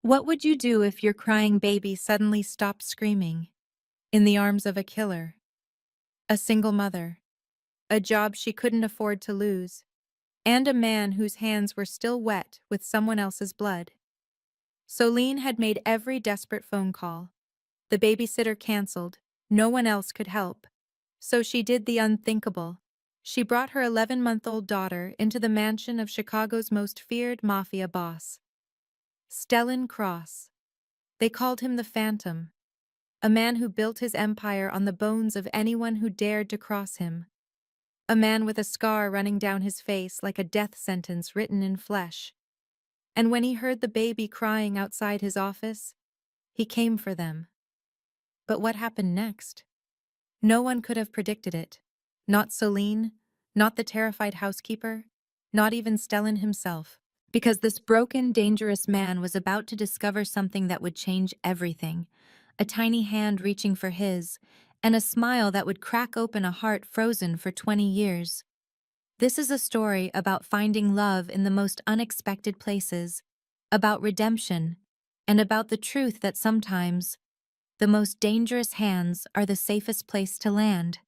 What would you do if your crying baby suddenly stopped screaming? In the arms of a killer, a single mother, a job she couldn't afford to lose, and a man whose hands were still wet with someone else's blood. Solene had made every desperate phone call. The babysitter canceled. No one else could help. So she did the unthinkable. She brought her 11-month-old daughter into the mansion of Chicago's most feared mafia boss, Stellan Cross. They called him the Phantom, a man who built his empire on the bones of anyone who dared to cross him. A man with a scar running down his face like a death sentence written in flesh. And when he heard the baby crying outside his office, he came for them. But what happened next? No one could have predicted it. Not Solene, not the terrified housekeeper, not even Stellan himself. Because this broken, dangerous man was about to discover something that would change everything. A tiny hand reaching for his, and a smile that would crack open a heart frozen for 20 years. This is a story about finding love in the most unexpected places, about redemption, and about the truth that sometimes the most dangerous hands are the safest place to land.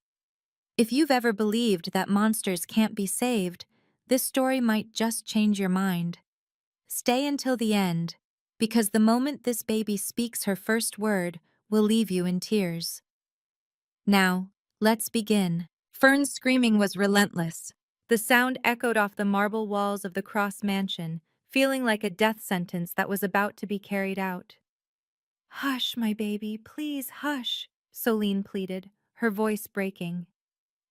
If you've ever believed that monsters can't be saved, this story might just change your mind. Stay until the end, because the moment this baby speaks her first word will leave you in tears. Now, let's begin. Fern's screaming was relentless. The sound echoed off the marble walls of the Cross mansion, feeling like a death sentence that was about to be carried out. "Hush, my baby, please hush," Solene pleaded, her voice breaking.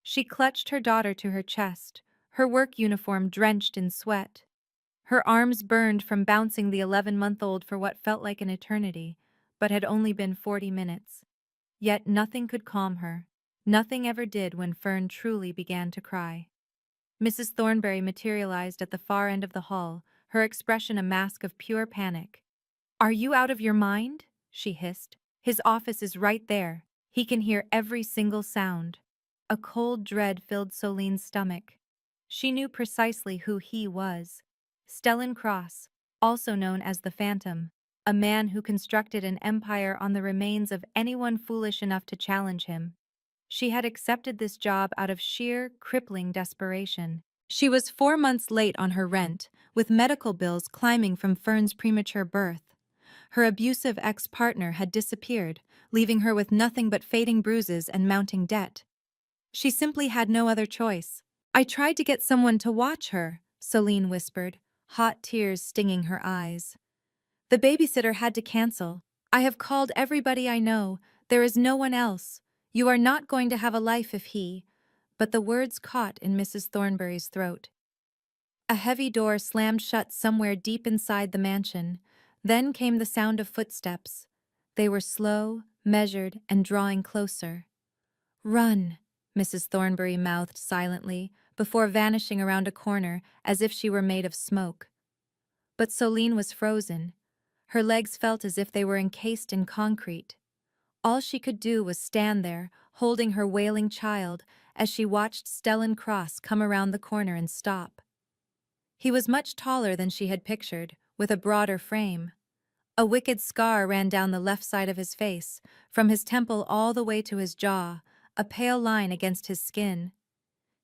She clutched her daughter to her chest, her work uniform drenched in sweat. Her arms burned from bouncing the 11-month-old for what felt like an eternity, but had only been 40 minutes. Yet nothing could calm her. Nothing ever did when Fern truly began to cry. Mrs. Thornberry materialized at the far end of the hall, her expression a mask of pure panic. "Are you out of your mind?" she hissed. "His office is right there. He can hear every single sound." A cold dread filled Solene's stomach. She knew precisely who he was. Stellan Cross, also known as the Phantom, a man who constructed an empire on the remains of anyone foolish enough to challenge him. She had accepted this job out of sheer, crippling desperation. She was 4 months late on her rent, with medical bills climbing from Fern's premature birth. Her abusive ex-partner had disappeared, leaving her with nothing but fading bruises and mounting debt. She simply had no other choice. "I tried to get someone to watch her," Solene whispered, hot tears stinging her eyes. "The babysitter had to cancel. I have called everybody I know. There is no one else. You are not going to have a life if he—" But the words caught in Mrs. Thornberry's throat. A heavy door slammed shut somewhere deep inside the mansion. Then came the sound of footsteps. They were slow, measured, and drawing closer. "Run," Mrs. Thornberry mouthed silently, before vanishing around a corner as if she were made of smoke. But Solene was frozen. Her legs felt as if they were encased in concrete. All she could do was stand there, holding her wailing child, as she watched Stellan Cross come around the corner and stop. He was much taller than she had pictured, with a broader frame. A wicked scar ran down the left side of his face, from his temple all the way to his jaw, a pale line against his skin.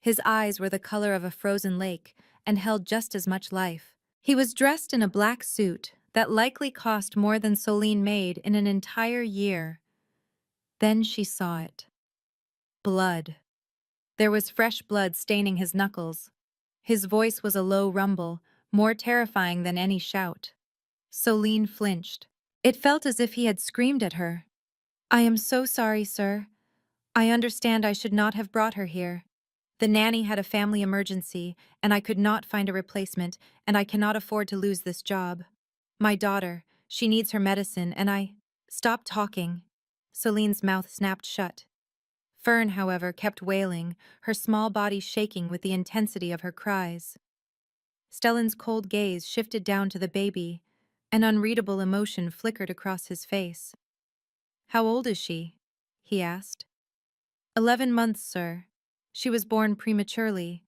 His eyes were the color of a frozen lake and held just as much life. He was dressed in a black suit that likely cost more than Solene made in an entire year. Then she saw it. Blood. There was fresh blood staining his knuckles. His voice was a low rumble, more terrifying than any shout. Solene flinched. It felt as if he had screamed at her. "I am so sorry, sir. I understand I should not have brought her here. The nanny had a family emergency, and I could not find a replacement, and I cannot afford to lose this job. My daughter, she needs her medicine, and I—" "Stop talking." Solene's mouth snapped shut. Fern, however, kept wailing, her small body shaking with the intensity of her cries. Stellan's cold gaze shifted down to the baby. An unreadable emotion flickered across his face. "How old is she?" he asked. 11 months, sir. She was born prematurely.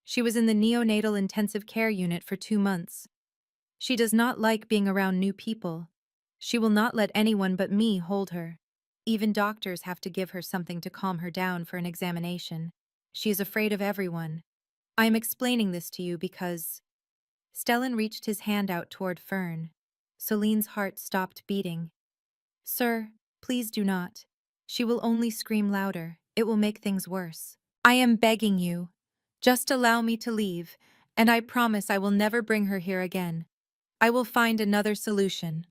She was in the neonatal intensive care unit for 2 months. She does not like being around new people. She will not let anyone but me hold her. Even doctors have to give her something to calm her down for an examination. She is afraid of everyone. I am explaining this to you because... Stellan reached his hand out toward Fern. Celine's heart stopped beating. Sir, please do not. She will only scream louder. It will make things worse. I am begging you. Just allow me to leave, and I promise I will never bring her here again. I will find another solution.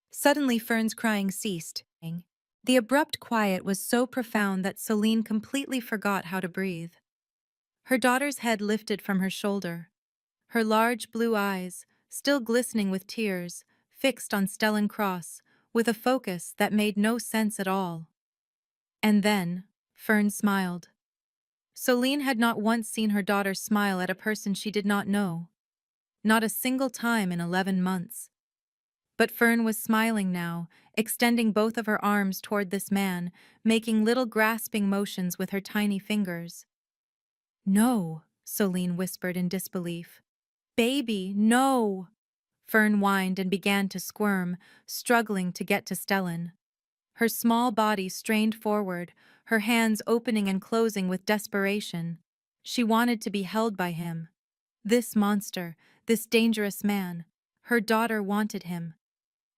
Suddenly Fern's crying ceased. The abrupt quiet was so profound that Celine completely forgot how to breathe. Her daughter's head lifted from her shoulder. Her large blue eyes, still glistening with tears, fixed on Stellan Cross, with a focus that made no sense at all. And then, Fern smiled. Celine had not once seen her daughter smile at a person she did not know. Not a single time in 11 months. But Fern was smiling now, extending both of her arms toward this man, making little grasping motions with her tiny fingers. No, Celine whispered in disbelief. Baby, no! Fern whined and began to squirm, struggling to get to Stellan. Her small body strained forward, her hands opening and closing with desperation. She wanted to be held by him. This monster, this dangerous man. Her daughter wanted him.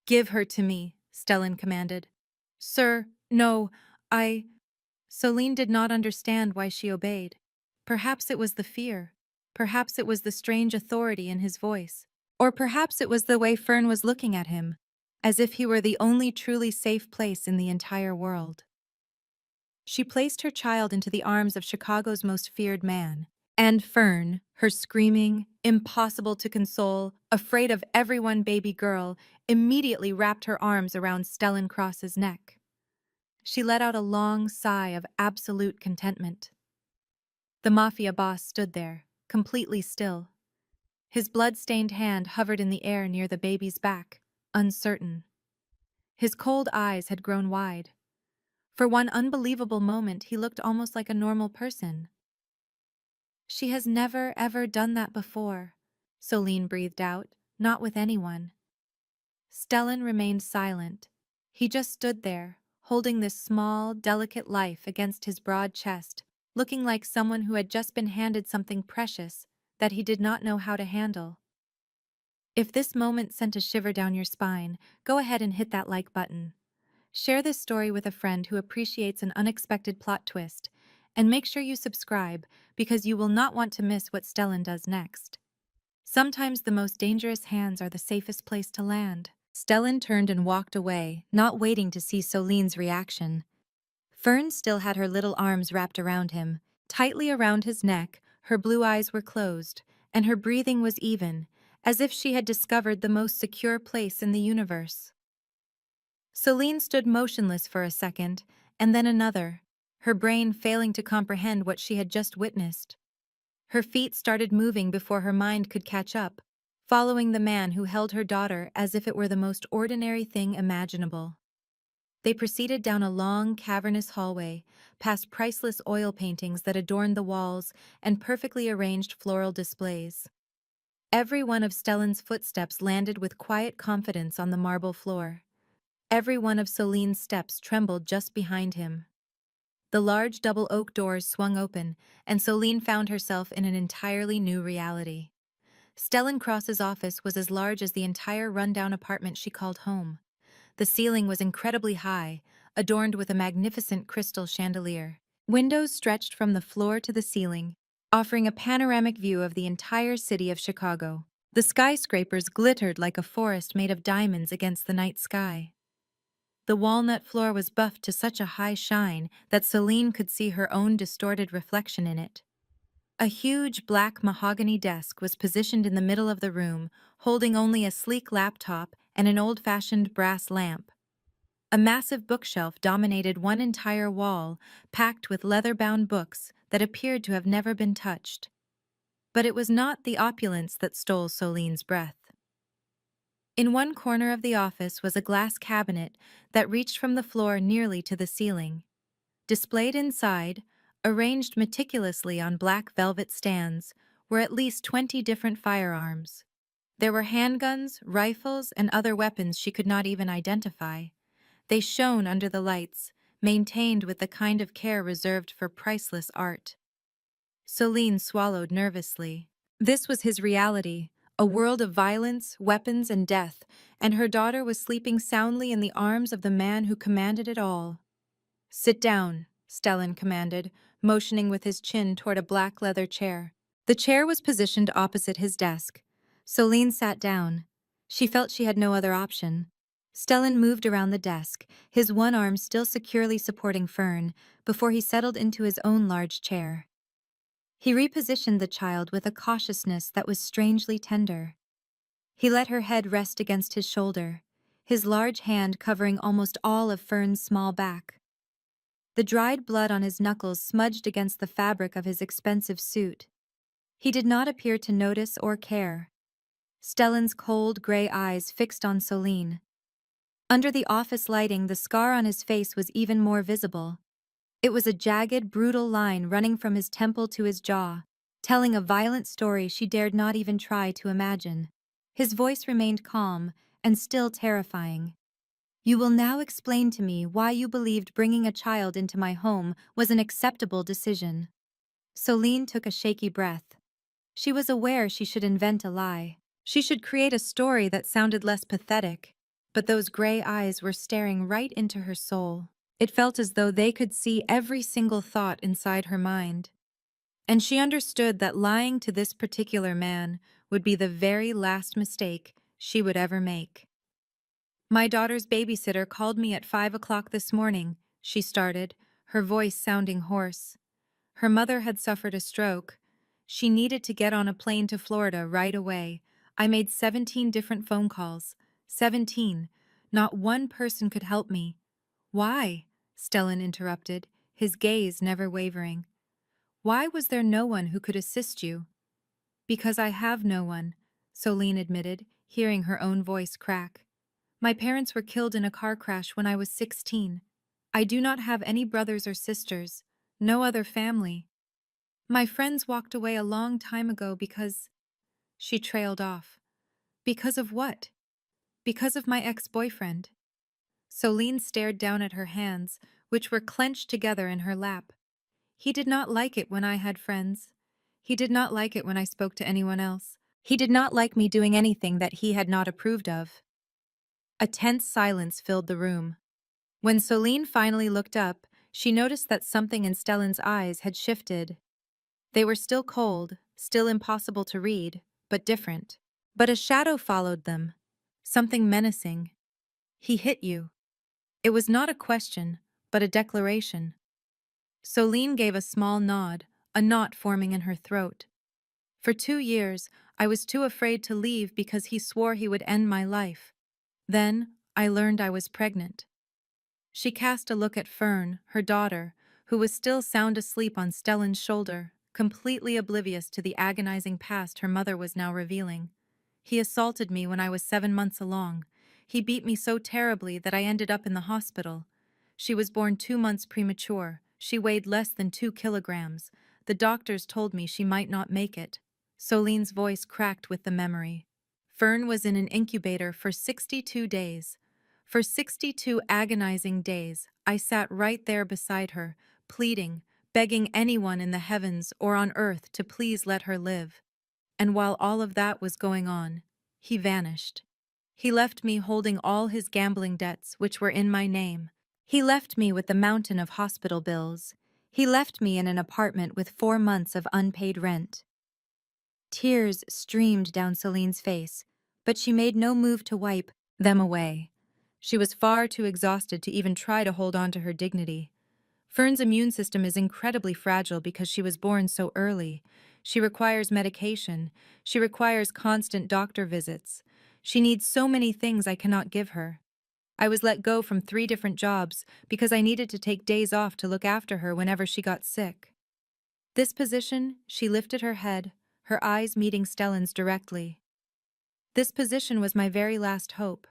Give her to me, Stellan commanded. Sir, no, I... Celine did not understand why she obeyed. Perhaps it was the fear. Perhaps it was the strange authority in his voice. Or perhaps it was the way Fern was looking at him, as if he were the only truly safe place in the entire world. She placed her child into the arms of Chicago's most feared man. And Fern, her screaming, impossible to console, afraid of everyone baby girl, immediately wrapped her arms around Stellan Cross's neck. She let out a long sigh of absolute contentment. The mafia boss stood there, completely still. His blood-stained hand hovered in the air near the baby's back, uncertain. His cold eyes had grown wide. For one unbelievable moment, he looked almost like a normal person. She has never, ever done that before, Celine breathed out, not with anyone. Stellan remained silent. He just stood there, holding this small, delicate life against his broad chest, looking like someone who had just been handed something precious that he did not know how to handle. If this moment sent a shiver down your spine, go ahead and hit that like button. Share this story with a friend who appreciates an unexpected plot twist, and make sure you subscribe because you will not want to miss what Stellan does next. Sometimes the most dangerous hands are the safest place to land. Stellan turned and walked away, not waiting to see Soline's reaction. Fern still had her little arms wrapped around him. Tightly around his neck, her blue eyes were closed, and her breathing was even, as if she had discovered the most secure place in the universe. Celine stood motionless for a second, and then another, her brain failing to comprehend what she had just witnessed. Her feet started moving before her mind could catch up, following the man who held her daughter as if it were the most ordinary thing imaginable. They proceeded down a long, cavernous hallway, past priceless oil paintings that adorned the walls and perfectly arranged floral displays. Every one of Stellan's footsteps landed with quiet confidence on the marble floor. Every one of Celine's steps trembled just behind him. The large double oak doors swung open, and Celine found herself in an entirely new reality. Stellan Cross's office was as large as the entire rundown apartment she called home. The ceiling was incredibly high, adorned with a magnificent crystal chandelier. Windows stretched from the floor to the ceiling, offering a panoramic view of the entire city of Chicago. The skyscrapers glittered like a forest made of diamonds against the night sky. The walnut floor was buffed to such a high shine that Celine could see her own distorted reflection in it. A huge black mahogany desk was positioned in the middle of the room, holding only a sleek laptop and an old-fashioned brass lamp. A massive bookshelf dominated one entire wall, packed with leather-bound books that appeared to have never been touched. But it was not the opulence that stole Celine's breath. In one corner of the office was a glass cabinet that reached from the floor nearly to the ceiling. Displayed inside, arranged meticulously on black velvet stands, were at least 20 different firearms. There were handguns, rifles, and other weapons she could not even identify. They shone under the lights, maintained with the kind of care reserved for priceless art. Celine swallowed nervously. This was his reality, a world of violence, weapons, and death, and her daughter was sleeping soundly in the arms of the man who commanded it all. "Sit down," Stellan commanded, motioning with his chin toward a black leather chair. The chair was positioned opposite his desk. Celine sat down. She felt she had no other option. Stellan moved around the desk, his one arm still securely supporting Fern, before he settled into his own large chair. He repositioned the child with a cautiousness that was strangely tender. He let her head rest against his shoulder, his large hand covering almost all of Fern's small back. The dried blood on his knuckles smudged against the fabric of his expensive suit. He did not appear to notice or care. Stellan's cold, gray eyes fixed on Celine. Under the office lighting, the scar on his face was even more visible. It was a jagged, brutal line running from his temple to his jaw, telling a violent story she dared not even try to imagine. His voice remained calm and still terrifying. "You will now explain to me why you believed bringing a child into my home was an acceptable decision." Celine took a shaky breath. She was aware she should invent a lie. She should create a story that sounded less pathetic, but those gray eyes were staring right into her soul. It felt as though they could see every single thought inside her mind. And she understood that lying to this particular man would be the very last mistake she would ever make. "My daughter's babysitter called me at 5 o'clock this morning," she started, her voice sounding hoarse. Her mother had suffered a stroke. She needed to get on a plane to Florida right away. I made 17 different phone calls. 17. Not one person could help me. "Why?" Stellan interrupted, his gaze never wavering. "Why was there no one who could assist you?" "Because I have no one," Celine admitted, hearing her own voice crack. "My parents were killed in a car crash when I was 16. I do not have any brothers or sisters, no other family. My friends walked away a long time ago because—" She trailed off. "Because of what?" "Because of my ex-boyfriend." Celine stared down at her hands, which were clenched together in her lap. "He did not like it when I had friends. He did not like it when I spoke to anyone else. He did not like me doing anything that he had not approved of." A tense silence filled the room. When Celine finally looked up, she noticed that something in Stellan's eyes had shifted. They were still cold, still impossible to read, but different. But a shadow followed them. Something menacing. "He hit you." It was not a question, but a declaration. Celine gave a small nod, a knot forming in her throat. "For 2 years, I was too afraid to leave because he swore he would end my life. Then, I learned I was pregnant." She cast a look at Fern, her daughter, who was still sound asleep on Stellan's shoulder, completely oblivious to the agonizing past her mother was now revealing. "He assaulted me when I was 7 months along. He beat me so terribly that I ended up in the hospital. She was born 2 months premature. She weighed less than 2 kilograms. The doctors told me she might not make it." Soline's voice cracked with the memory. "Fern was in an incubator for 62 days. For 62 agonizing days, I sat right there beside her, pleading, begging anyone in the heavens or on earth to please let her live. And while all of that was going on, he vanished. He left me holding all his gambling debts, which were in my name. He left me with the mountain of hospital bills. He left me in an apartment with 4 months of unpaid rent." Tears streamed down Celine's face, but she made no move to wipe them away. She was far too exhausted to even try to hold on to her dignity. Fern's immune system is incredibly fragile because she was born so early. She requires medication. She requires constant doctor visits. She needs so many things I cannot give her. I was let go from 3 different jobs because I needed to take days off to look after her whenever she got sick. This position, she lifted her head, her eyes meeting Stellan's directly. "This position was my very last hope.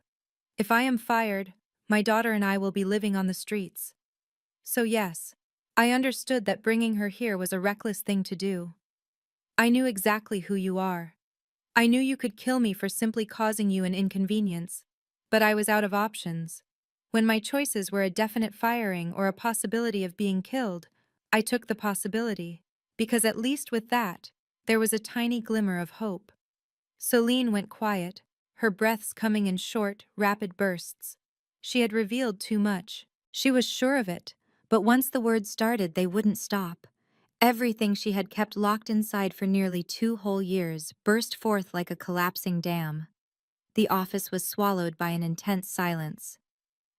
If I am fired, my daughter and I will be living on the streets. So yes, I understood that bringing her here was a reckless thing to do. I knew exactly who you are. I knew you could kill me for simply causing you an inconvenience, but I was out of options. When my choices were a definite firing or a possibility of being killed, I took the possibility, because at least with that, there was a tiny glimmer of hope. Celine went quiet, her breaths coming in short, rapid bursts. She had revealed too much. She was sure of it, but once the words started, they wouldn't stop. Everything she had kept locked inside for nearly 2 whole years burst forth like a collapsing dam. The office was swallowed by an intense silence.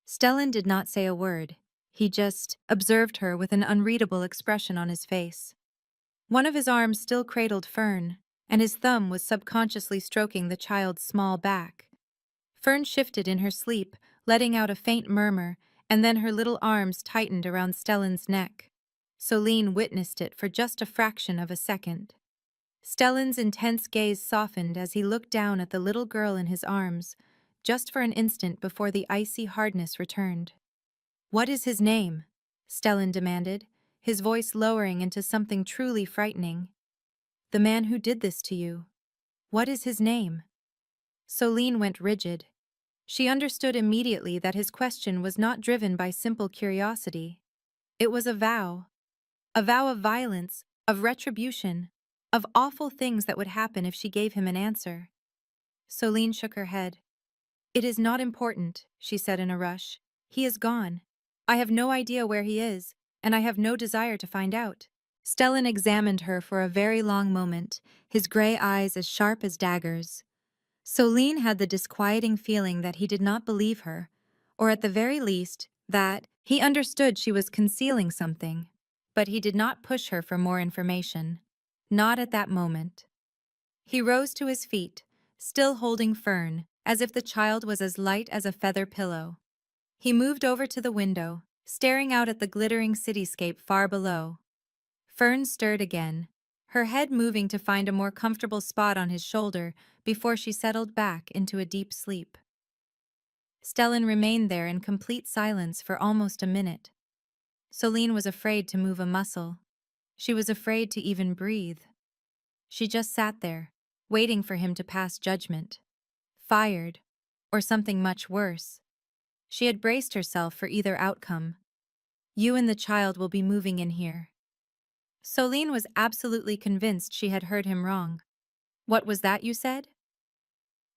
Stellan did not say a word. He just observed her with an unreadable expression on his face. One of his arms still cradled Fern, and his thumb was subconsciously stroking the child's small back. Fern shifted in her sleep, letting out a faint murmur, and then her little arms tightened around Stellan's neck. Celine witnessed it for just a fraction of a second. Stellan's intense gaze softened as he looked down at the little girl in his arms, just for an instant before the icy hardness returned. "What is his name?" Stellan demanded, his voice lowering into something truly frightening. "The man who did this to you. What is his name?" Celine went rigid. She understood immediately that his question was not driven by simple curiosity. It was a vow of violence, of retribution, of awful things that would happen if she gave him an answer. Celine shook her head. "It is not important," she said in a rush. "He is gone. I have no idea where he is, and I have no desire to find out." Stellan examined her for a very long moment, his gray eyes as sharp as daggers. Celine had the disquieting feeling that he did not believe her, or at the very least, that he understood she was concealing something. But he did not push her for more information. Not at that moment. He rose to his feet, still holding Fern, as if the child was as light as a feather pillow. He moved over to the window, staring out at the glittering cityscape far below. Fern stirred again, her head moving to find a more comfortable spot on his shoulder before she settled back into a deep sleep. Stellan remained there in complete silence for almost a minute. Celine was afraid to move a muscle. She was afraid to even breathe. She just sat there, waiting for him to pass judgment. Fired, or something much worse. She had braced herself for either outcome. "You and the child will be moving in here." Celine was absolutely convinced she had heard him wrong. "What was that you said?"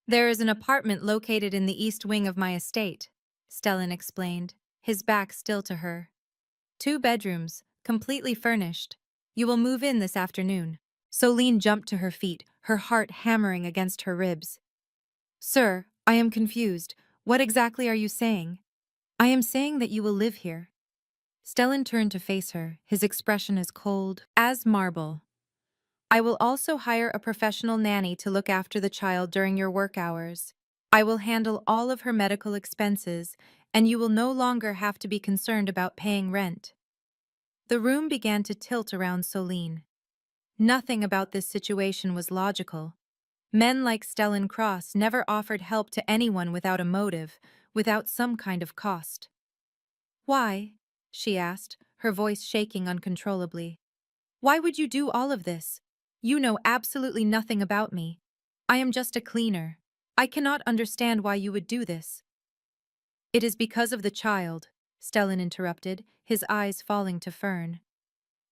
"There is an apartment located in the east wing of my estate," Stellan explained, his back still to her. "2 bedrooms, completely furnished. You will move in this afternoon." Celine jumped to her feet, her heart hammering against her ribs. "Sir, I am confused. What exactly are you saying?" "I am saying that you will live here." Stellan turned to face her, his expression as cold as marble. "I will also hire a professional nanny to look after the child during your work hours. I will handle all of her medical expenses, and you will no longer have to be concerned about paying rent." The room began to tilt around Celine. Nothing about this situation was logical. Men like Stellan Cross never offered help to anyone without a motive, without some kind of cost. "Why?" she asked, her voice shaking uncontrollably. "Why would you do all of this? You know absolutely nothing about me. I am just a cleaner. I cannot understand why you would do this." "It is because of the child," Stellan interrupted, his eyes falling to Fern.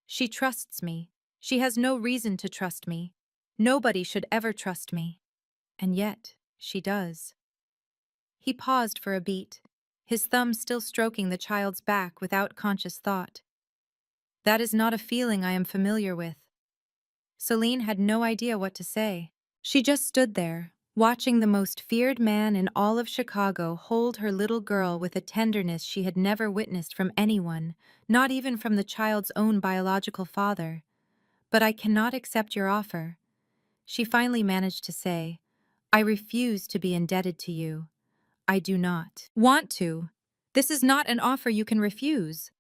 "She trusts me. She has no reason to trust me. Nobody should ever trust me. And yet, she does." He paused for a beat, his thumb still stroking the child's back without conscious thought. "That is not a feeling I am familiar with." Celine had no idea what to say. She just stood there, watching the most feared man in all of Chicago hold her little girl with a tenderness she had never witnessed from anyone, not even from the child's own biological father. "But I cannot accept your offer," she finally managed to say. "I refuse to be indebted to you. I do not want to. This is not an offer you can refuse."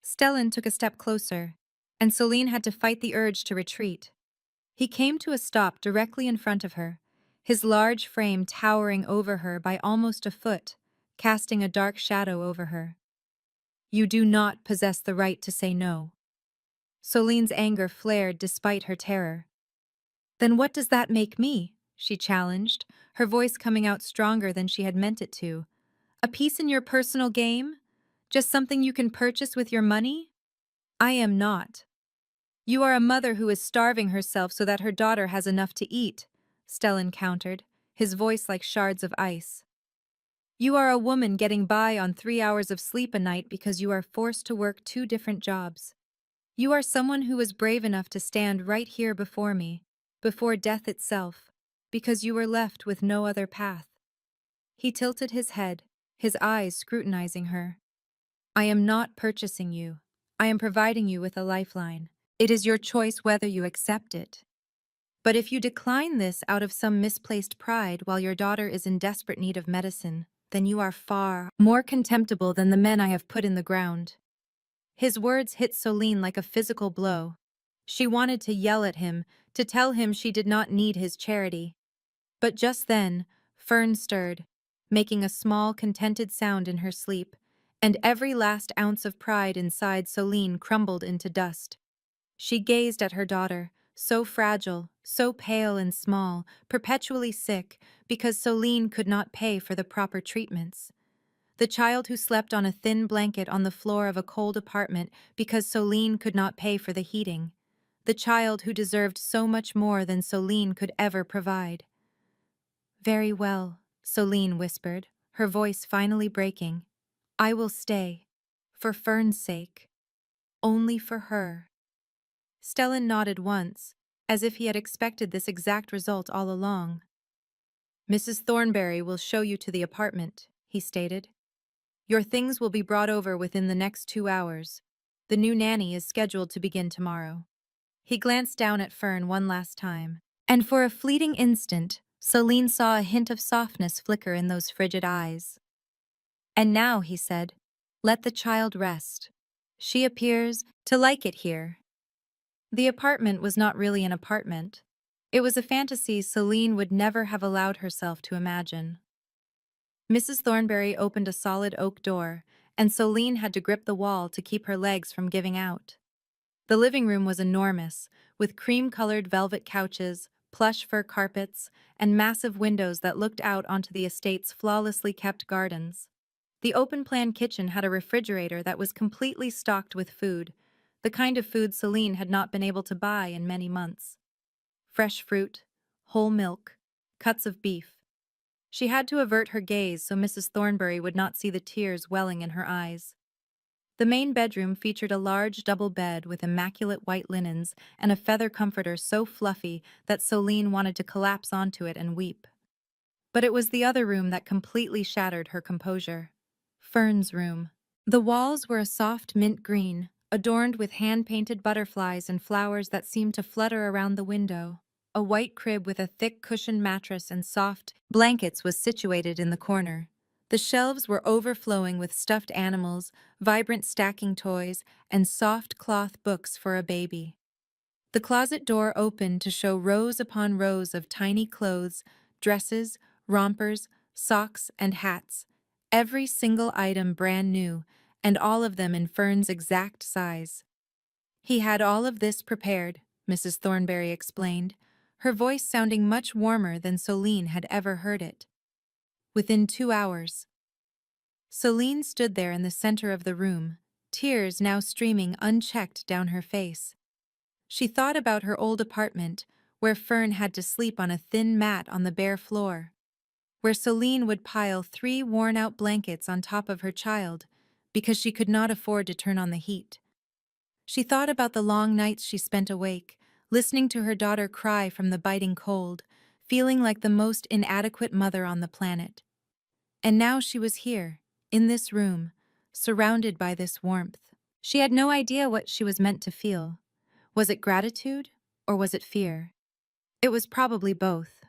Stellan took a step closer, and Celine had to fight the urge to retreat. He came to a stop directly in front of her, his large frame towering over her by almost a foot, casting a dark shadow over her. "You do not possess the right to say no." Celine's anger flared despite her terror. "Then what does that make me?" she challenged, her voice coming out stronger than she had meant it to. A piece in your personal game? Just something you can purchase with your money? I am not. You are a mother who is starving herself so that her daughter has enough to eat, Stellan countered, his voice like shards of ice. You are a woman getting by on 3 hours of sleep a night because you are forced to work 2 different jobs. You are someone who is brave enough to stand right here before me, before death itself, because you were left with no other path. He tilted his head, his eyes scrutinizing her. I am not purchasing you. I am providing you with a lifeline. It is your choice whether you accept it. But if you decline this out of some misplaced pride while your daughter is in desperate need of medicine, then you are far more contemptible than the men I have put in the ground. His words hit Soline like a physical blow. She wanted to yell at him, to tell him she did not need his charity. But just then, Fern stirred, making a small, contented sound in her sleep, and every last ounce of pride inside Soline crumbled into dust. She gazed at her daughter, so fragile, so pale and small, perpetually sick, because Soline could not pay for the proper treatments. The child who slept on a thin blanket on the floor of a cold apartment because Soline could not pay for the heating. The child who deserved so much more than Soline could ever provide. Very well, Soline whispered, her voice finally breaking. I will stay. For Fern's sake. Only for her. Stellan nodded once, as if he had expected this exact result all along. Mrs. Thornberry will show you to the apartment, he stated. Your things will be brought over within the next 2 hours. The new nanny is scheduled to begin tomorrow. He glanced down at Fern one last time, and for a fleeting instant, Soline saw a hint of softness flicker in those frigid eyes. And now, he said, let the child rest. She appears to like it here. The apartment was not really an apartment. It was a fantasy Soline would never have allowed herself to imagine. Mrs. Thornberry opened a solid oak door, and Soline had to grip the wall to keep her legs from giving out. The living room was enormous, with cream-colored velvet couches, plush fur carpets, and massive windows that looked out onto the estate's flawlessly kept gardens. The open-plan kitchen had a refrigerator that was completely stocked with food, the kind of food Soline had not been able to buy in many months. Fresh fruit, whole milk, cuts of beef. She had to avert her gaze so Mrs. Thornberry would not see the tears welling in her eyes. The main bedroom featured a large double bed with immaculate white linens and a feather comforter so fluffy that Soline wanted to collapse onto it and weep. But it was the other room that completely shattered her composure. Fern's room. The walls were a soft mint green, adorned with hand-painted butterflies and flowers that seemed to flutter around the window. A white crib with a thick cushioned mattress and soft blankets was situated in the corner. The shelves were overflowing with stuffed animals, vibrant stacking toys, and soft cloth books for a baby. The closet door opened to show rows upon rows of tiny clothes, dresses, rompers, socks, and hats, every single item brand new, and all of them in Fern's exact size. He had all of this prepared, Mrs. Thornberry explained, her voice sounding much warmer than Soline had ever heard it. Within 2 hours. Soline stood there in the center of the room, tears now streaming unchecked down her face. She thought about her old apartment, where Fern had to sleep on a thin mat on the bare floor, where Soline would pile 3 worn-out blankets on top of her child because she could not afford to turn on the heat. She thought about the long nights she spent awake, listening to her daughter cry from the biting cold, feeling like the most inadequate mother on the planet. And now she was here, in this room, surrounded by this warmth. She had no idea what she was meant to feel. Was it gratitude, or was it fear? It was probably both.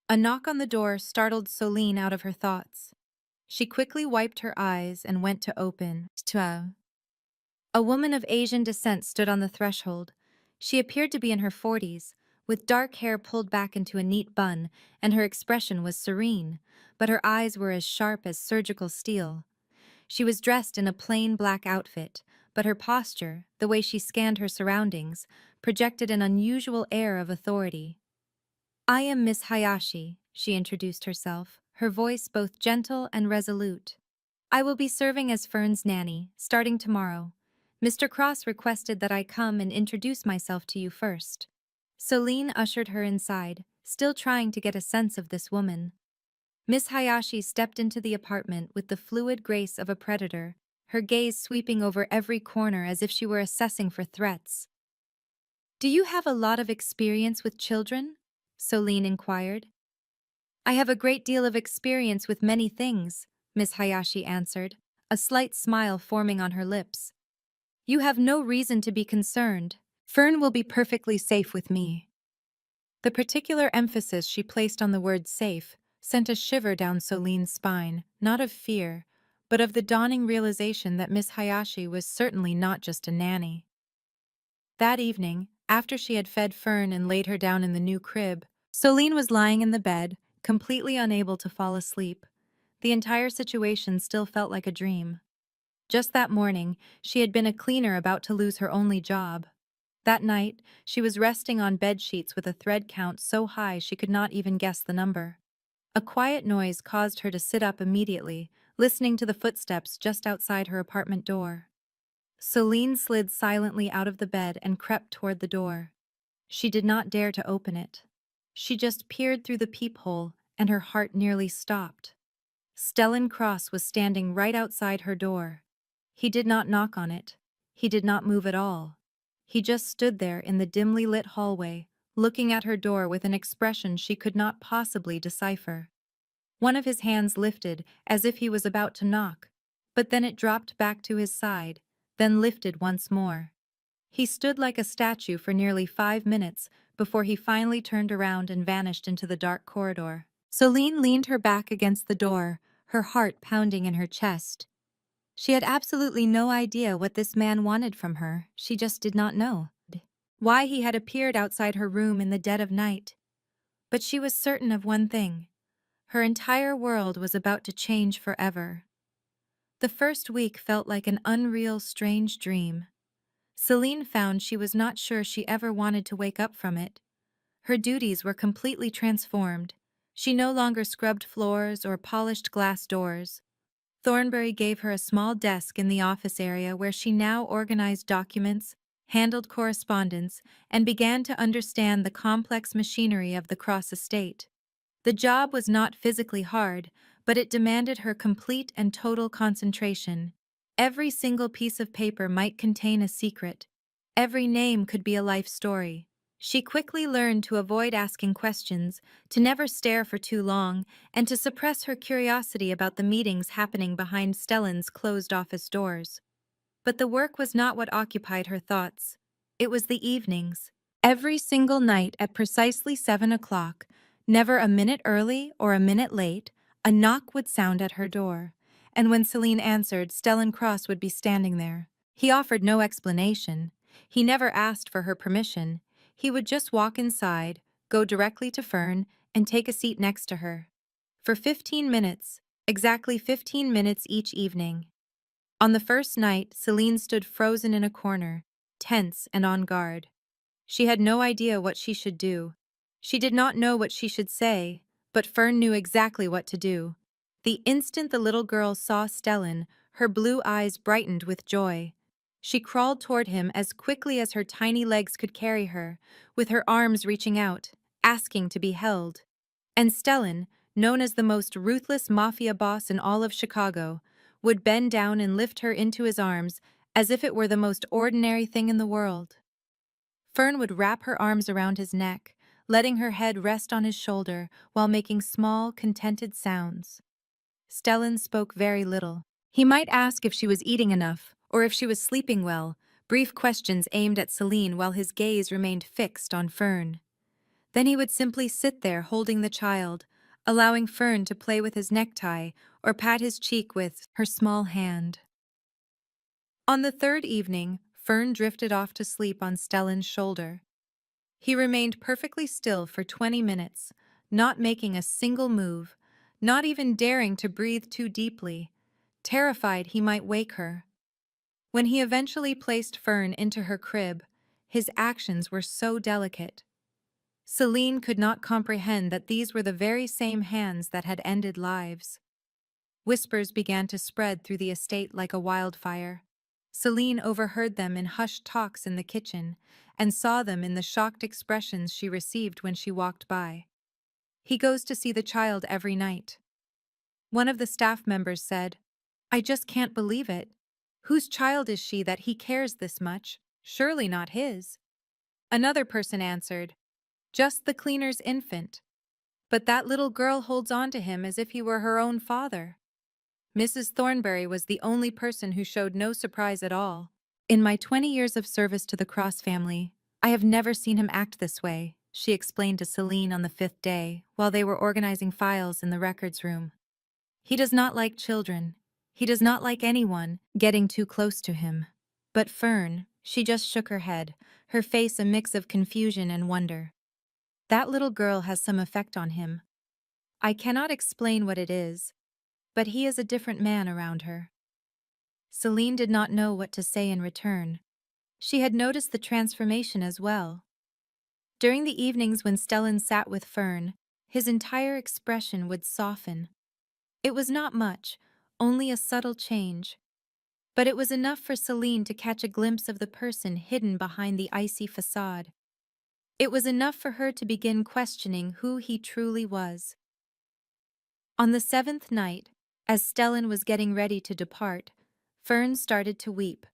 A knock on the door startled Soline out of her thoughts. She quickly wiped her eyes and went to open. A woman of Asian descent stood on the threshold. She appeared to be in her 40s, with dark hair pulled back into a neat bun, and her expression was serene, but her eyes were as sharp as surgical steel. She was dressed in a plain black outfit, but her posture, the way she scanned her surroundings, projected an unusual air of authority. I am Miss Hayashi, she introduced herself, her voice both gentle and resolute. I will be serving as Fern's nanny, starting tomorrow. Mr. Cross requested that I come and introduce myself to you first. Celine ushered her inside, still trying to get a sense of this woman. Miss Hayashi stepped into the apartment with the fluid grace of a predator, her gaze sweeping over every corner as if she were assessing for threats. Do you have a lot of experience with children? Celine inquired. I have a great deal of experience with many things, Miss Hayashi answered, a slight smile forming on her lips. You have no reason to be concerned. Fern will be perfectly safe with me. The particular emphasis she placed on the word safe sent a shiver down Celine's spine, not of fear, but of the dawning realization that Miss Hayashi was certainly not just a nanny. That evening, after she had fed Fern and laid her down in the new crib, Celine was lying in the bed, completely unable to fall asleep. The entire situation still felt like a dream. Just that morning, she had been a cleaner about to lose her only job. That night, she was resting on bed sheets with a thread count so high she could not even guess the number. A quiet noise caused her to sit up immediately, listening to the footsteps just outside her apartment door. Celine slid silently out of the bed and crept toward the door. She did not dare to open it. She just peered through the peephole, and her heart nearly stopped. Stellan Cross was standing right outside her door. He did not knock on it. He did not move at all. He just stood there in the dimly lit hallway, looking at her door with an expression she could not possibly decipher. One of his hands lifted, as if he was about to knock, but then it dropped back to his side, then lifted once more. He stood like a statue for nearly 5 minutes before he finally turned around and vanished into the dark corridor. Celine leaned her back against the door, her heart pounding in her chest. She had absolutely no idea what this man wanted from her. She just did not know why he had appeared outside her room in the dead of night. But she was certain of one thing. Her entire world was about to change forever. The first week felt like an unreal, strange dream. Celine found she was not sure she ever wanted to wake up from it. Her duties were completely transformed. She no longer scrubbed floors or polished glass doors. Thornbury gave her a small desk in the office area where she now organized documents, handled correspondence, and began to understand the complex machinery of the Cross estate. The job was not physically hard, but it demanded her complete and total concentration. Every single piece of paper might contain a secret. Every name could be a life story. She quickly learned to avoid asking questions, to never stare for too long, and to suppress her curiosity about the meetings happening behind Stellan's closed office doors. But the work was not what occupied her thoughts. It was the evenings. Every single night at precisely 7 o'clock, never a minute early or a minute late, a knock would sound at her door. And when Celine answered, Stellan Cross would be standing there. He offered no explanation. He never asked for her permission. He would just walk inside, go directly to Fern, and take a seat next to her. For 15 minutes, exactly 15 minutes each evening. On the first night, Celine stood frozen in a corner, tense and on guard. She had no idea what she should do. She did not know what she should say, but Fern knew exactly what to do. The instant the little girl saw Stellan, her blue eyes brightened with joy. She crawled toward him as quickly as her tiny legs could carry her, with her arms reaching out, asking to be held. And Stellan, known as the most ruthless mafia boss in all of Chicago, would bend down and lift her into his arms as if it were the most ordinary thing in the world. Fern would wrap her arms around his neck, letting her head rest on his shoulder while making small, contented sounds. Stellan spoke very little. He might ask if she was eating enough, or if she was sleeping well, brief questions aimed at Celine while his gaze remained fixed on Fern. Then he would simply sit there holding the child, allowing Fern to play with his necktie or pat his cheek with her small hand. On the third evening, Fern drifted off to sleep on Stellan's shoulder. He remained perfectly still for 20 minutes, not making a single move, not even daring to breathe too deeply, terrified he might wake her. When he eventually placed Fern into her crib, his actions were so delicate. Celine could not comprehend that these were the very same hands that had ended lives. Whispers began to spread through the estate like a wildfire. Celine overheard them in hushed talks in the kitchen and saw them in the shocked expressions she received when she walked by. He goes to see the child every night. One of the staff members said, I just can't believe it. Whose child is she that he cares this much? Surely not his. Another person answered, just the cleaner's infant. But that little girl holds on to him as if he were her own father. Mrs. Thornberry was the only person who showed no surprise at all. In my 20 years of service to the Cross family, I have never seen him act this way, she explained to Celine on the 5th day, while they were organizing files in the records room. He does not like children. He does not like anyone getting too close to him. But Fern, she just shook her head, her face a mix of confusion and wonder. That little girl has some effect on him. I cannot explain what it is, but he is a different man around her. Celine did not know what to say in return. She had noticed the transformation as well. During the evenings when Stellan sat with Fern, his entire expression would soften. It was not much, only a subtle change. But it was enough for Celine to catch a glimpse of the person hidden behind the icy facade. It was enough for her to begin questioning who he truly was. On the 7th night, as Stellan was getting ready to depart, Fern started to weep.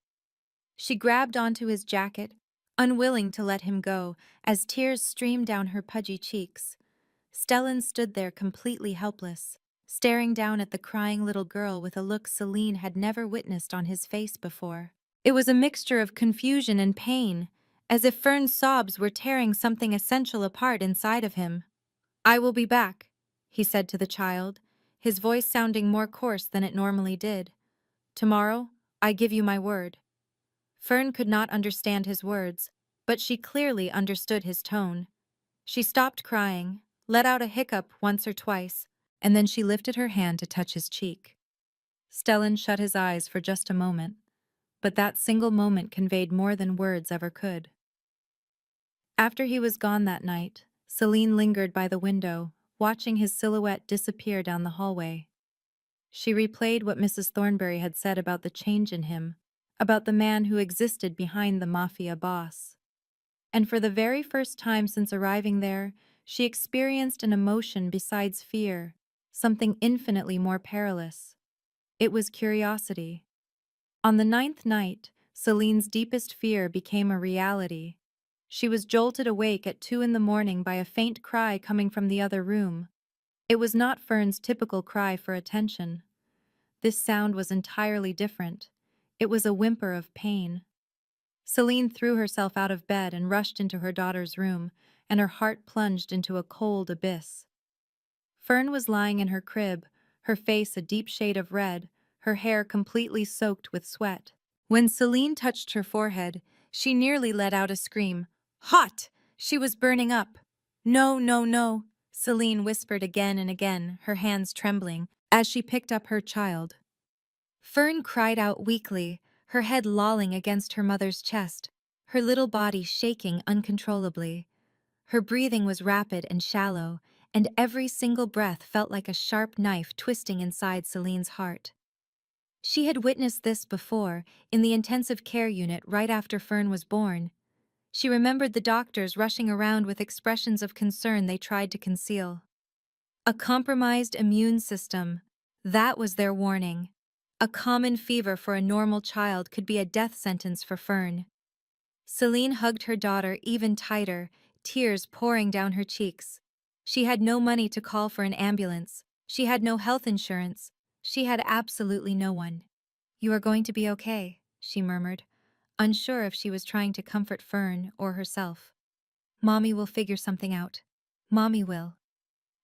She grabbed onto his jacket, unwilling to let him go, as tears streamed down her pudgy cheeks. Stellan stood there completely helpless, staring down at the crying little girl with a look Celine had never witnessed on his face before. It was a mixture of confusion and pain, as if Fern's sobs were tearing something essential apart inside of him. I will be back, he said to the child, his voice sounding more coarse than it normally did. Tomorrow, I give you my word. Fern could not understand his words, but she clearly understood his tone. She stopped crying, let out a hiccup once or twice, and then she lifted her hand to touch his cheek. Stellan shut his eyes for just a moment, but that single moment conveyed more than words ever could. After he was gone that night, Celine lingered by the window, watching his silhouette disappear down the hallway. She replayed what Mrs. Thornberry had said about the change in him, about the man who existed behind the mafia boss. And for the very first time since arriving there, she experienced an emotion besides fear, something infinitely more perilous. It was curiosity. On the 9th night, Celine's deepest fear became a reality. She was jolted awake at 2 in the morning by a faint cry coming from the other room. It was not Fern's typical cry for attention. This sound was entirely different. It was a whimper of pain. Celine threw herself out of bed and rushed into her daughter's room, and her heart plunged into a cold abyss. Fern was lying in her crib, her face a deep shade of red, her hair completely soaked with sweat. When Celine touched her forehead, she nearly let out a scream. Hot! She was burning up. No, no, no, Celine whispered again and again, her hands trembling, as she picked up her child. Fern cried out weakly, her head lolling against her mother's chest, her little body shaking uncontrollably. Her breathing was rapid and shallow, and every single breath felt like a sharp knife twisting inside Celine's heart. She had witnessed this before, in the intensive care unit right after Fern was born. She remembered the doctors rushing around with expressions of concern they tried to conceal. A compromised immune system. That was their warning. A common fever for a normal child could be a death sentence for Fern. Celine hugged her daughter even tighter, tears pouring down her cheeks. She had no money to call for an ambulance. She had no health insurance. She had absolutely no one. You are going to be okay, she murmured, unsure if she was trying to comfort Fern or herself. Mommy will figure something out. Mommy will.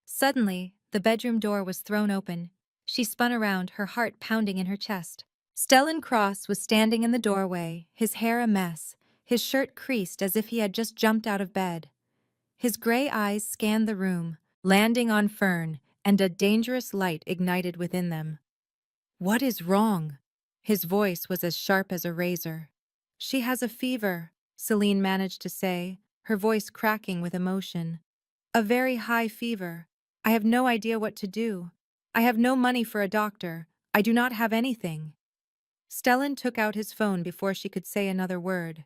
Suddenly, the bedroom door was thrown open. She spun around, her heart pounding in her chest. Stellan Cross was standing in the doorway, his hair a mess, his shirt creased as if he had just jumped out of bed. His gray eyes scanned the room, landing on Fern, and a dangerous light ignited within them. What is wrong? His voice was as sharp as a razor. She has a fever, Celine managed to say, her voice cracking with emotion. A very high fever. I have no idea what to do. I have no money for a doctor. I do not have anything. Stellan took out his phone before she could say another word.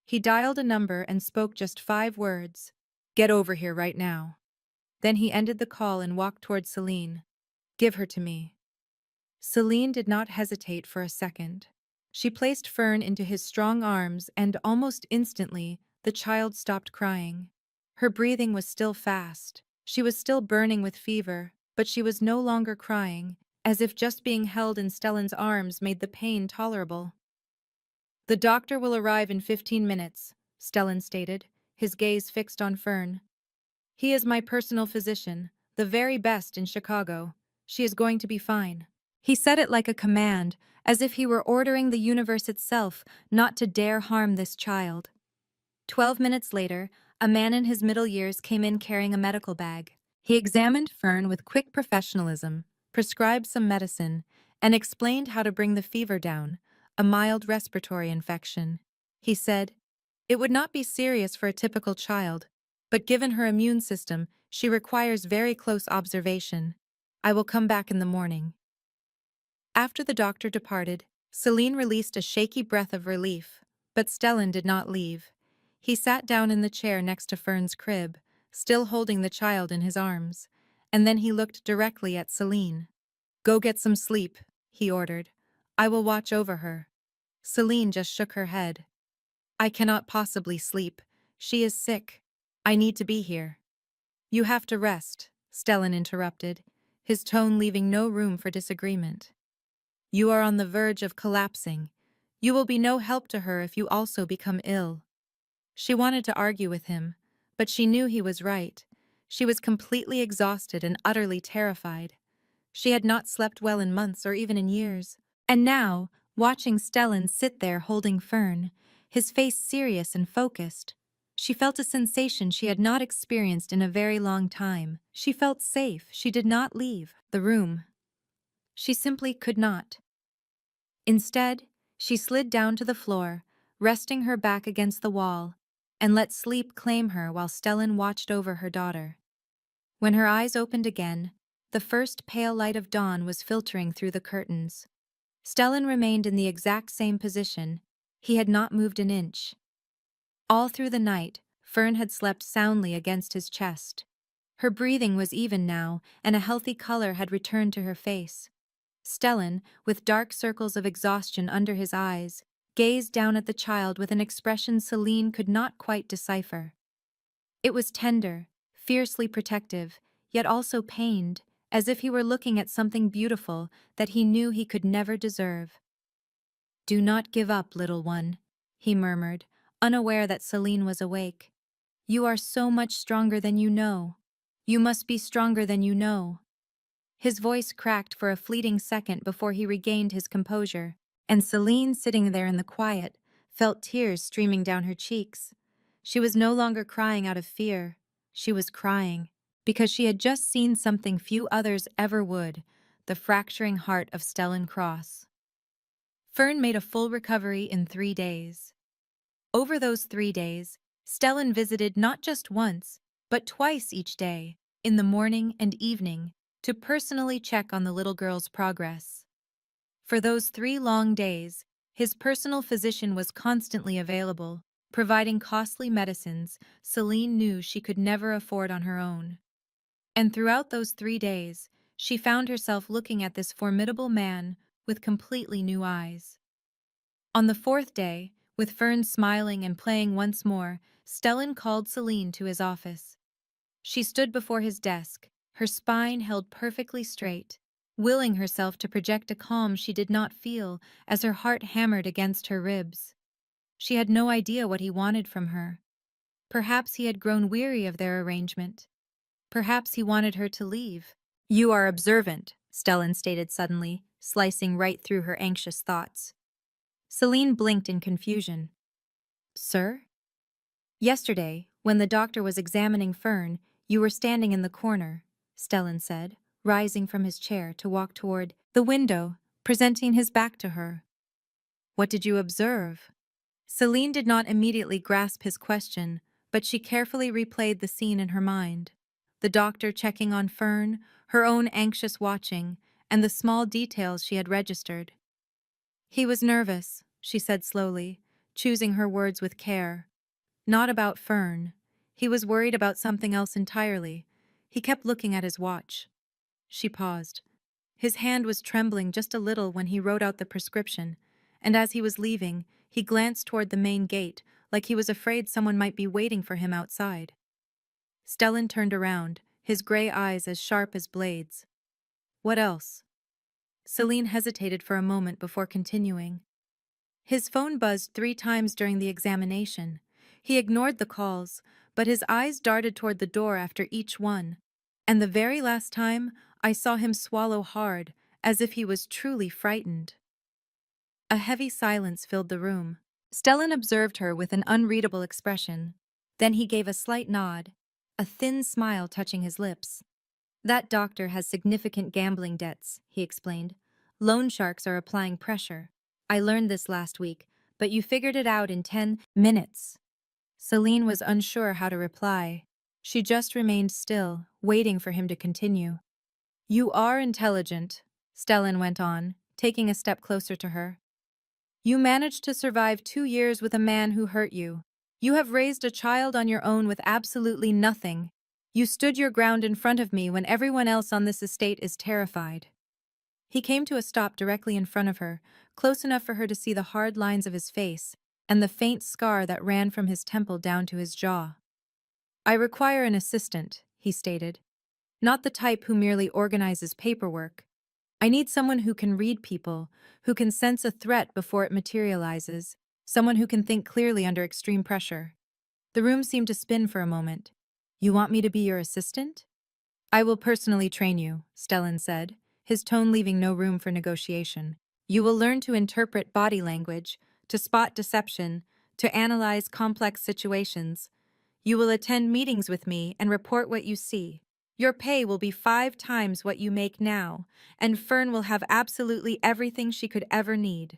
He dialed a number and spoke just 5 words. Get over here right now. Then he ended the call and walked toward Celine. Give her to me. Celine did not hesitate for a second. She placed Fern into his strong arms and almost instantly, the child stopped crying. Her breathing was still fast. She was still burning with fever, but she was no longer crying, as if just being held in Stellan's arms made the pain tolerable. The doctor will arrive in 15 minutes, Stellan stated, his gaze fixed on Fern. He is my personal physician, the very best in Chicago. She is going to be fine. He said it like a command, as if he were ordering the universe itself not to dare harm this child. 12 minutes later, a man in his middle years came in carrying a medical bag. He examined Fern with quick professionalism, prescribed some medicine, and explained how to bring the fever down, a mild respiratory infection. He said, "It would not be serious for a typical child, but given her immune system, she requires very close observation. I will come back in the morning." After the doctor departed, Celine released a shaky breath of relief, but Stellan did not leave. He sat down in the chair next to Fern's crib, still holding the child in his arms, and then he looked directly at Celine. Go get some sleep, he ordered. I will watch over her. Celine just shook her head. I cannot possibly sleep. She is sick. I need to be here. You have to rest, Stellan interrupted, his tone leaving no room for disagreement. You are on the verge of collapsing. You will be no help to her if you also become ill. She wanted to argue with him, but she knew he was right. She was completely exhausted and utterly terrified. She had not slept well in months or even in years. And now, watching Stellan sit there holding Fern, his face serious and focused, she felt a sensation she had not experienced in a very long time. She felt safe. She did not leave the room. She simply could not. Instead, she slid down to the floor, resting her back against the wall, and let sleep claim her while Stellan watched over her daughter. When her eyes opened again, the first pale light of dawn was filtering through the curtains. Stellan remained in the exact same position. He had not moved an inch. All through the night, Fern had slept soundly against his chest. Her breathing was even now, and a healthy color had returned to her face. Stellan, with dark circles of exhaustion under his eyes, gazed down at the child with an expression Celine could not quite decipher. It was tender, fiercely protective, yet also pained, as if he were looking at something beautiful that he knew he could never deserve. Do not give up, little one, he murmured, unaware that Celine was awake. You are so much stronger than you know. You must be stronger than you know. His voice cracked for a fleeting second before he regained his composure, and Celine, sitting there in the quiet, felt tears streaming down her cheeks. She was no longer crying out of fear. She was crying because she had just seen something few others ever would, the fracturing heart of Stellan Cross. Fern made a full recovery in 3 days. Over those 3 days, Stellan visited not just once, but twice each day, in the morning and evening, to personally check on the little girl's progress. For those 3 long days, his personal physician was constantly available, providing costly medicines Celine knew she could never afford on her own. And throughout those 3 days, she found herself looking at this formidable man with completely new eyes. On the 4th day, with Fern smiling and playing once more, Stellan called Celine to his office. She stood before his desk, her spine held perfectly straight, willing herself to project a calm she did not feel as her heart hammered against her ribs. She had no idea what he wanted from her. Perhaps he had grown weary of their arrangement. Perhaps he wanted her to leave. You are observant, Stellan stated suddenly, slicing right through her anxious thoughts. Celine blinked in confusion. Sir? Yesterday, when the doctor was examining Fern, you were standing in the corner, Stellan said, rising from his chair to walk toward the window, presenting his back to her. What did you observe? Celine did not immediately grasp his question, but she carefully replayed the scene in her mind. The doctor checking on Fern, her own anxious watching, and the small details she had registered. He was nervous, she said slowly, choosing her words with care. Not about Fern. He was worried about something else entirely. He kept looking at his watch. She paused. His hand was trembling just a little when he wrote out the prescription, and as he was leaving, he glanced toward the main gate, like he was afraid someone might be waiting for him outside. Stellan turned around, his gray eyes as sharp as blades. What else? Celine hesitated for a moment before continuing. His phone buzzed 3 times during the examination. He ignored the calls, but his eyes darted toward the door after each one. And the very last time, I saw him swallow hard, as if he was truly frightened. A heavy silence filled the room. Stellan observed her with an unreadable expression. Then he gave a slight nod, a thin smile touching his lips. That doctor has significant gambling debts, he explained. Loan sharks are applying pressure. I learned this last week, but you figured it out in 10 minutes. Celine was unsure how to reply. She just remained still, waiting for him to continue. You are intelligent, Stellan went on, taking a step closer to her. You managed to survive 2 years with a man who hurt you. You have raised a child on your own with absolutely nothing. You stood your ground in front of me when everyone else on this estate is terrified. He came to a stop directly in front of her, close enough for her to see the hard lines of his face and the faint scar that ran from his temple down to his jaw. I require an assistant, he stated. Not the type who merely organizes paperwork. I need someone who can read people, who can sense a threat before it materializes, someone who can think clearly under extreme pressure. The room seemed to spin for a moment. You want me to be your assistant? I will personally train you, Stellan said, his tone leaving no room for negotiation. You will learn to interpret body language, to spot deception, to analyze complex situations. You will attend meetings with me and report what you see. Your pay will be 5 times what you make now, and Fern will have absolutely everything she could ever need.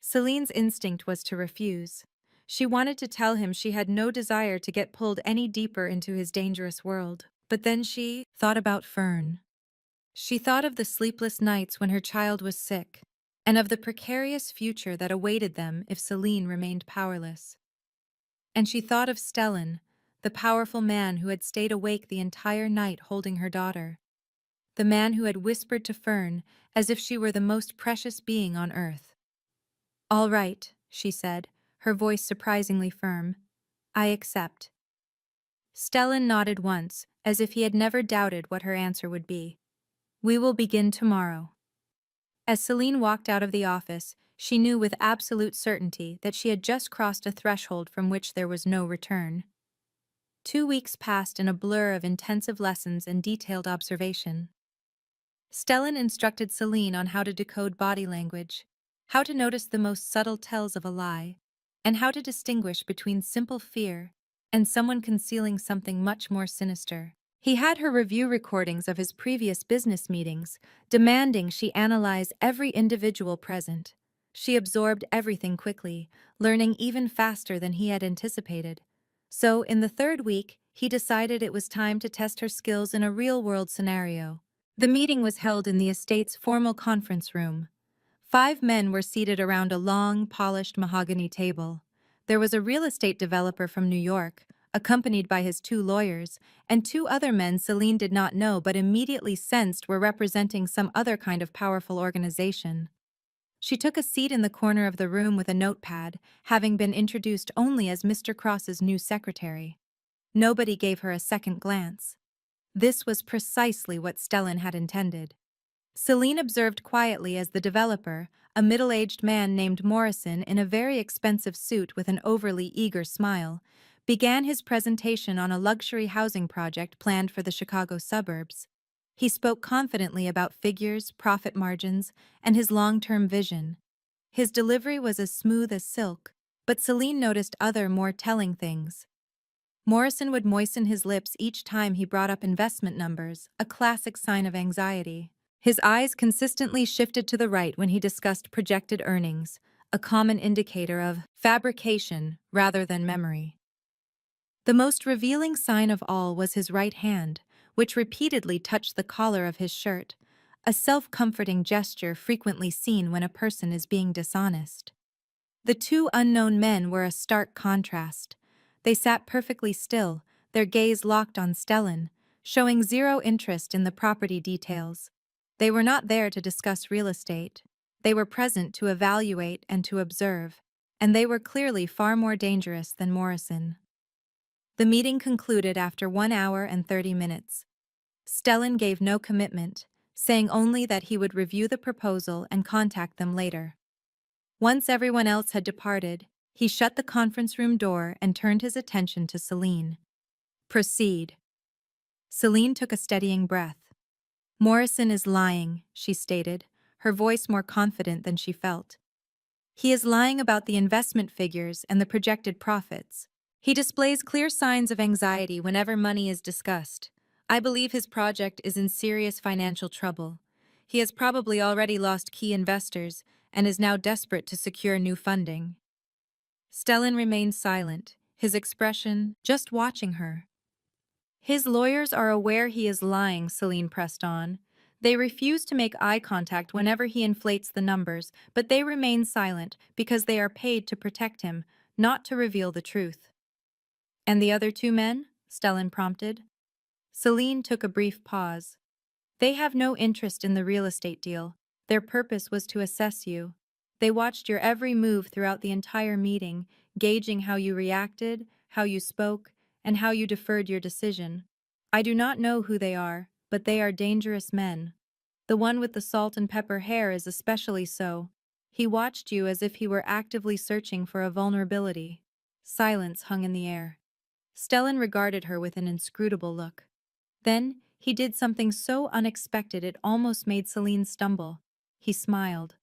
Celine's instinct was to refuse. She wanted to tell him she had no desire to get pulled any deeper into his dangerous world. But then she thought about Fern. She thought of the sleepless nights when her child was sick, and of the precarious future that awaited them if Celine remained powerless. And she thought of Stellan, the powerful man who had stayed awake the entire night holding her daughter. The man who had whispered to Fern as if she were the most precious being on earth. All right, she said, her voice surprisingly firm. I accept. Stellan nodded once, as if he had never doubted what her answer would be. We will begin tomorrow. As Celine walked out of the office, she knew with absolute certainty that she had just crossed a threshold from which there was no return. 2 weeks passed in a blur of intensive lessons and detailed observation. Stellan instructed Celine on how to decode body language, how to notice the most subtle tells of a lie, and how to distinguish between simple fear and someone concealing something much more sinister. He had her review recordings of his previous business meetings, demanding she analyze every individual present. She absorbed everything quickly, learning even faster than he had anticipated. So, in the 3rd week, he decided it was time to test her skills in a real-world scenario. The meeting was held in the estate's formal conference room. 5 men were seated around a long, polished mahogany table. There was a real estate developer from New York, accompanied by his 2 lawyers, and 2 other men Celine did not know but immediately sensed were representing some other kind of powerful organization. She took a seat in the corner of the room with a notepad, having been introduced only as Mr. Cross's new secretary. Nobody gave her a second glance. This was precisely what Stellan had intended. Celine observed quietly as the developer, a middle-aged man named Morrison in a very expensive suit with an overly eager smile, began his presentation on a luxury housing project planned for the Chicago suburbs. He spoke confidently about figures, profit margins, and his long-term vision. His delivery was as smooth as silk, but Celine noticed other, more telling things. Morrison would moisten his lips each time he brought up investment numbers, a classic sign of anxiety. His eyes consistently shifted to the right when he discussed projected earnings, a common indicator of fabrication rather than memory. The most revealing sign of all was his right hand, which repeatedly touched the collar of his shirt, a self-comforting gesture frequently seen when a person is being dishonest. The two unknown men were a stark contrast. They sat perfectly still, their gaze locked on Stellan, showing zero interest in the property details. They were not there to discuss real estate. They were present to evaluate and to observe, and they were clearly far more dangerous than Morrison. The meeting concluded after 1 hour and 30 minutes. Stellan gave no commitment, saying only that he would review the proposal and contact them later. Once everyone else had departed, he shut the conference room door and turned his attention to Celine. Proceed. Celine took a steadying breath. Morrison is lying, she stated, her voice more confident than she felt. He is lying about the investment figures and the projected profits. He displays clear signs of anxiety whenever money is discussed. I believe his project is in serious financial trouble. He has probably already lost key investors and is now desperate to secure new funding. Stellan remained silent, his expression just watching her. His lawyers are aware he is lying, Celine pressed on. They refuse to make eye contact whenever he inflates the numbers, but they remain silent because they are paid to protect him, not to reveal the truth. And the other two men? Stellan prompted. Celine took a brief pause. They have no interest in the real estate deal. Their purpose was to assess you. They watched your every move throughout the entire meeting, gauging how you reacted, how you spoke, and how you deferred your decision. I do not know who they are, but they are dangerous men. The one with the salt and pepper hair is especially so. He watched you as if he were actively searching for a vulnerability. Silence hung in the air. Stellan regarded her with an inscrutable look. Then, he did something so unexpected it almost made Celine stumble. He smiled.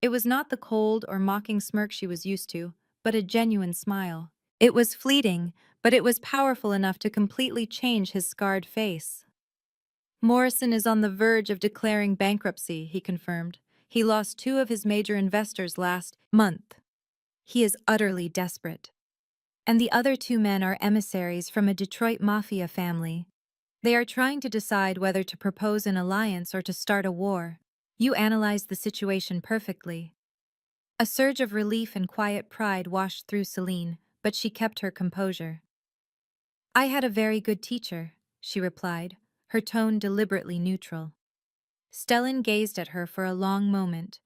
It was not the cold or mocking smirk she was used to, but a genuine smile. It was fleeting, but it was powerful enough to completely change his scarred face. Morrison is on the verge of declaring bankruptcy, he confirmed. He lost two of his major investors last month. He is utterly desperate. And the other two men are emissaries from a Detroit Mafia family. They are trying to decide whether to propose an alliance or to start a war. You analyzed the situation perfectly. A surge of relief and quiet pride washed through Celine, but she kept her composure. I had a very good teacher, she replied, her tone deliberately neutral. Stellan gazed at her for a long moment,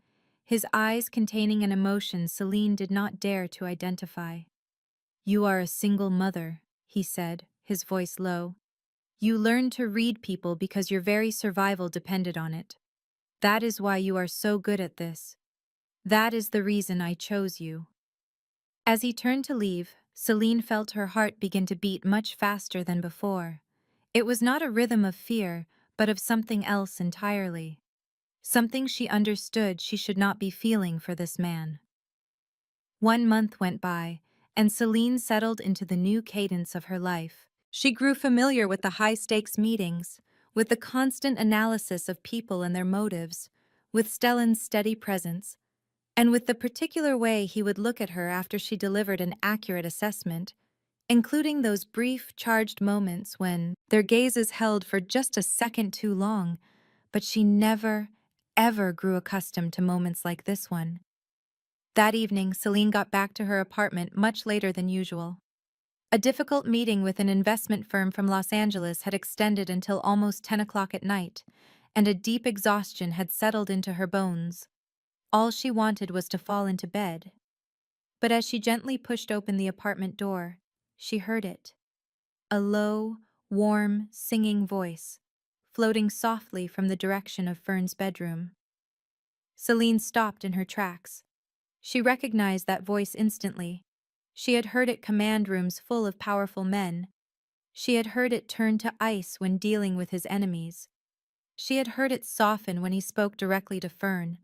his eyes containing an emotion Celine did not dare to identify. You are a single mother, he said, his voice low. You learned to read people because your very survival depended on it. That is why you are so good at this. That is the reason I chose you. As he turned to leave, Celine felt her heart begin to beat much faster than before. It was not a rhythm of fear, but of something else entirely. Something she understood she should not be feeling for this man. 1 month went by, and Celine settled into the new cadence of her life. She grew familiar with the high-stakes meetings, with the constant analysis of people and their motives, with Stellan's steady presence, and with the particular way he would look at her after she delivered an accurate assessment, including those brief, charged moments when their gazes held for just a second too long, but she never, ever grew accustomed to moments like this one. That evening, Celine got back to her apartment much later than usual. A difficult meeting with an investment firm from Los Angeles had extended until almost 10 o'clock at night, and a deep exhaustion had settled into her bones. All she wanted was to fall into bed. But as she gently pushed open the apartment door, she heard it. A low, warm, singing voice, floating softly from the direction of Fern's bedroom. Celine stopped in her tracks. She recognized that voice instantly. She had heard it command rooms full of powerful men. She had heard it turn to ice when dealing with his enemies. She had heard it soften when he spoke directly to Fern.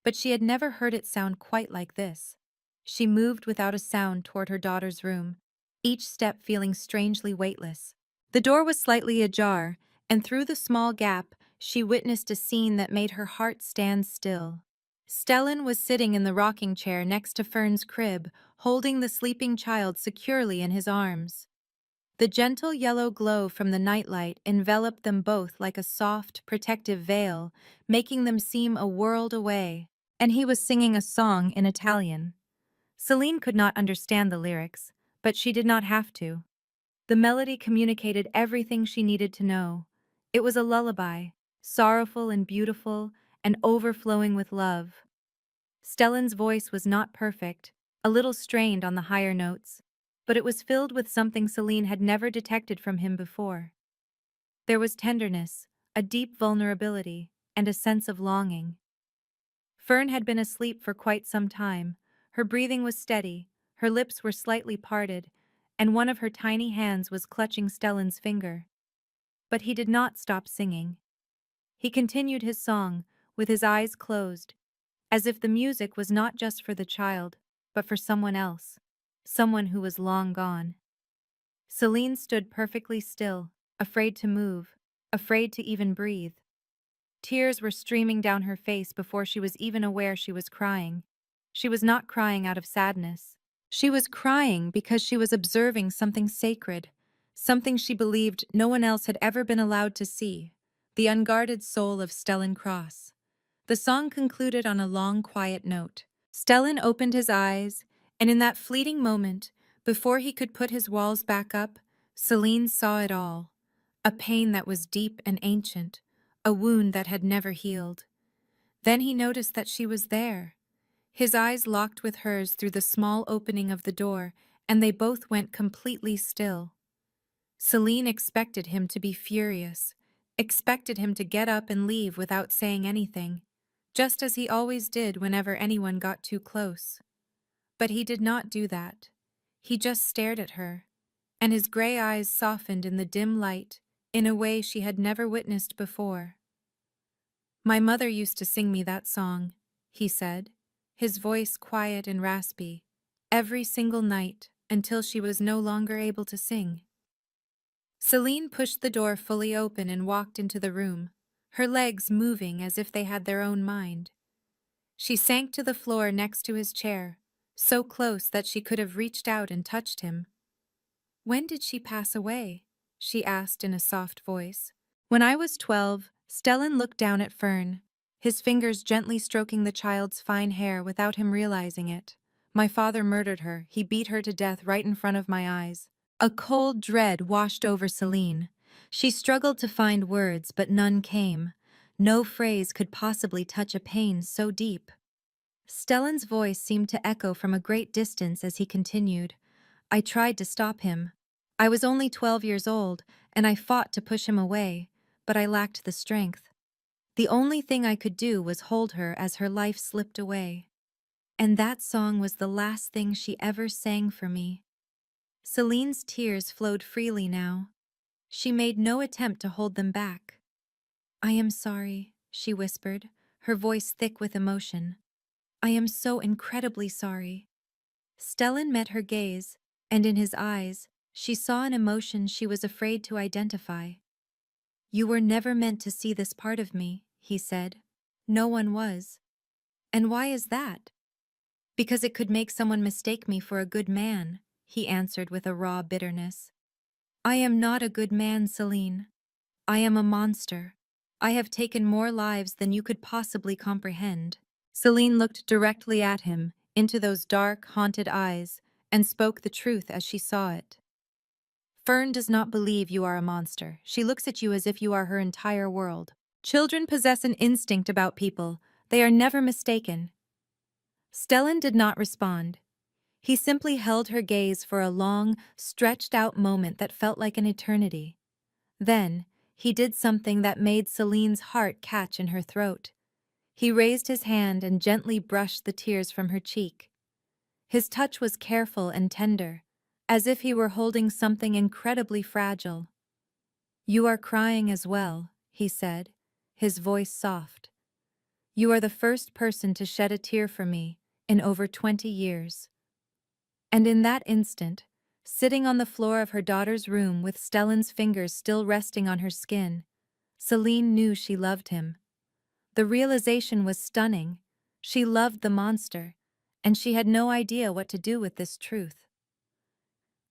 But she had never heard it sound quite like this. She moved without a sound toward her daughter's room, each step feeling strangely weightless. The door was slightly ajar, and through the small gap, she witnessed a scene that made her heart stand still. Stellan was sitting in the rocking chair next to Fern's crib, holding the sleeping child securely in his arms. The gentle yellow glow from the nightlight enveloped them both like a soft, protective veil, making them seem a world away. And he was singing a song in Italian. Celine could not understand the lyrics, but she did not have to. The melody communicated everything she needed to know. It was a lullaby, sorrowful and beautiful, and overflowing with love. Stellan's voice was not perfect, a little strained on the higher notes, but it was filled with something Celine had never detected from him before. There was tenderness, a deep vulnerability, and a sense of longing. Fern had been asleep for quite some time. Her breathing was steady, her lips were slightly parted, and one of her tiny hands was clutching Stellan's finger. But he did not stop singing. He continued his song, with his eyes closed, as if the music was not just for the child, but for someone else, someone who was long gone. Celine stood perfectly still, afraid to move, afraid to even breathe. Tears were streaming down her face before she was even aware she was crying. She was not crying out of sadness. She was crying because she was observing something sacred, something she believed no one else had ever been allowed to see, the unguarded soul of Stellan Cross. The song concluded on a long, quiet note. Stellan opened his eyes, and in that fleeting moment, before he could put his walls back up, Celine saw it all. A pain that was deep and ancient, a wound that had never healed. Then he noticed that she was there. His eyes locked with hers through the small opening of the door, and they both went completely still. Celine expected him to be furious, expected him to get up and leave without saying anything, just as he always did whenever anyone got too close. But he did not do that. He just stared at her, and his gray eyes softened in the dim light in a way she had never witnessed before. "My mother used to sing me that song," he said, his voice quiet and raspy, "every single night until she was no longer able to sing." Celine pushed the door fully open and walked into the room, her legs moving as if they had their own mind. She sank to the floor next to his chair, so close that she could have reached out and touched him. "When did she pass away?" she asked in a soft voice. "When I was 12, Stellan looked down at Fern, his fingers gently stroking the child's fine hair without him realizing it. "My father murdered her. He beat her to death right in front of my eyes." A cold dread washed over Celine. She struggled to find words, but none came. No phrase could possibly touch a pain so deep. Stellan's voice seemed to echo from a great distance as he continued. "I tried to stop him. I was only 12 years old, and I fought to push him away, but I lacked the strength. The only thing I could do was hold her as her life slipped away. And that song was the last thing she ever sang for me." Celine's tears flowed freely now. She made no attempt to hold them back. "I am sorry," she whispered, her voice thick with emotion. "I am so incredibly sorry." Stellan met her gaze, and in his eyes, she saw an emotion she was afraid to identify. "You were never meant to see this part of me," he said. "No one was." "And why is that?" "Because it could make someone mistake me for a good man," he answered with a raw bitterness. "I am not a good man, Celine. I am a monster. I have taken more lives than you could possibly comprehend." Celine looked directly at him, into those dark, haunted eyes, and spoke the truth as she saw it. "Fern does not believe you are a monster. She looks at you as if you are her entire world. Children possess an instinct about people. They are never mistaken." Stellan did not respond. He simply held her gaze for a long, stretched-out moment that felt like an eternity. Then, he did something that made Celine's heart catch in her throat. He raised his hand and gently brushed the tears from her cheek. His touch was careful and tender, as if he were holding something incredibly fragile. "You are crying as well," he said, his voice soft. "You are the first person to shed a tear for me in over 20 years." And in that instant, sitting on the floor of her daughter's room with Stellan's fingers still resting on her skin, Celine knew she loved him. The realization was stunning. She loved the monster, and she had no idea what to do with this truth.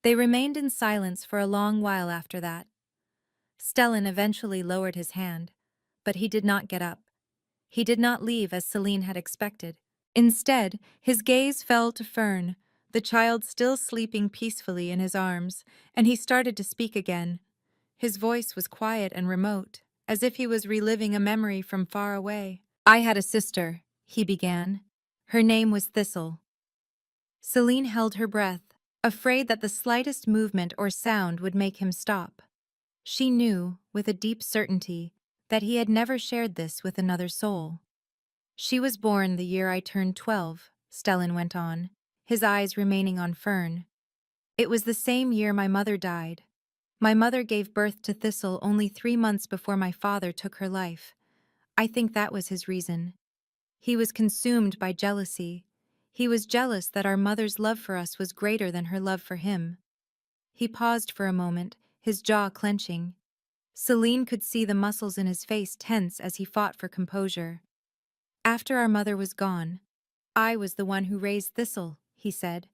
They remained in silence for a long while after that. Stellan eventually lowered his hand, but he did not get up. He did not leave as Celine had expected. Instead, his gaze fell to Fern, the child still sleeping peacefully in his arms, and he started to speak again. His voice was quiet and remote, as if he was reliving a memory from far away. "I had a sister," he began. "Her name was Thistle." Celine held her breath, afraid that the slightest movement or sound would make him stop. She knew, with a deep certainty, that he had never shared this with another soul. "She was born the year I turned 12, Stellan went on, his eyes remaining on Fern. "It was the same year my mother died. My mother gave birth to Thistle only 3 months before my father took her life. I think that was his reason. He was consumed by jealousy. He was jealous that our mother's love for us was greater than her love for him." He paused for a moment, his jaw clenching. Celine could see the muscles in his face tense as he fought for composure. "After our mother was gone, I was the one who raised Thistle," he said.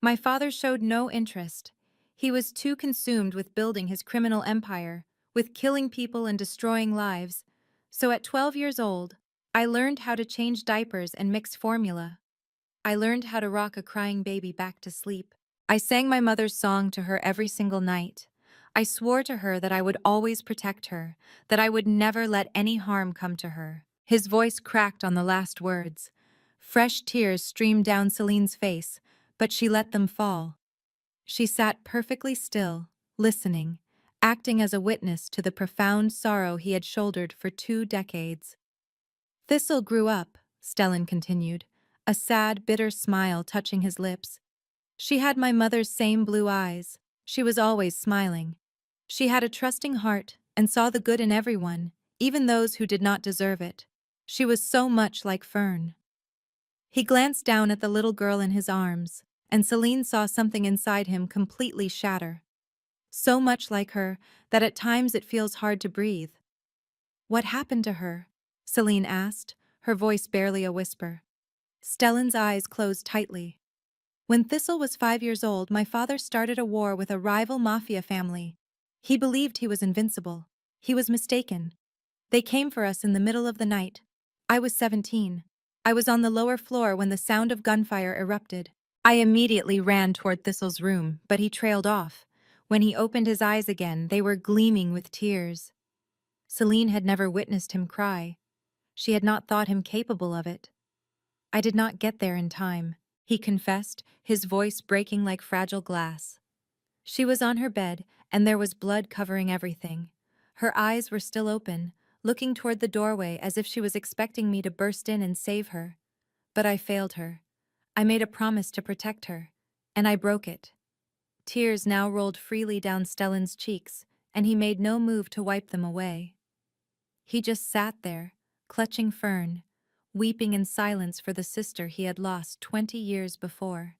"My father showed no interest. He was too consumed with building his criminal empire, with killing people and destroying lives. So at 12 years old, I learned how to change diapers and mix formula. I learned how to rock a crying baby back to sleep. I sang my mother's song to her every single night. I swore to her that I would always protect her, that I would never let any harm come to her." His voice cracked on the last words. Fresh tears streamed down Celine's face, but she let them fall. She sat perfectly still, listening, acting as a witness to the profound sorrow he had shouldered for 2 decades. "Thistle grew up," Stellan continued, a sad, bitter smile touching his lips. "She had my mother's same blue eyes. She was always smiling. She had a trusting heart and saw the good in everyone, even those who did not deserve it. She was so much like Fern." He glanced down at the little girl in his arms, and Celine saw something inside him completely shatter. "So much like her that at times it feels hard to breathe." "What happened to her?" Celine asked, her voice barely a whisper. Stellan's eyes closed tightly. "When Thistle was 5 years old, my father started a war with a rival mafia family. He believed he was invincible. He was mistaken. They came for us in the middle of the night. I was 17. I was on the lower floor when the sound of gunfire erupted. I immediately ran toward Thistle's room, but he trailed off. When he opened his eyes again, they were gleaming with tears." Celine had never witnessed him cry. She had not thought him capable of it. "I did not get there in time," he confessed, his voice breaking like fragile glass. She was on her bed, and there was blood covering everything. Her eyes were still open, looking toward the doorway as if she was expecting me to burst in and save her. But I failed her. I made a promise to protect her, and I broke it. Tears now rolled freely down Stellan's cheeks, and he made no move to wipe them away. He just sat there, clutching Fern, weeping in silence for the sister he had lost 20 years before.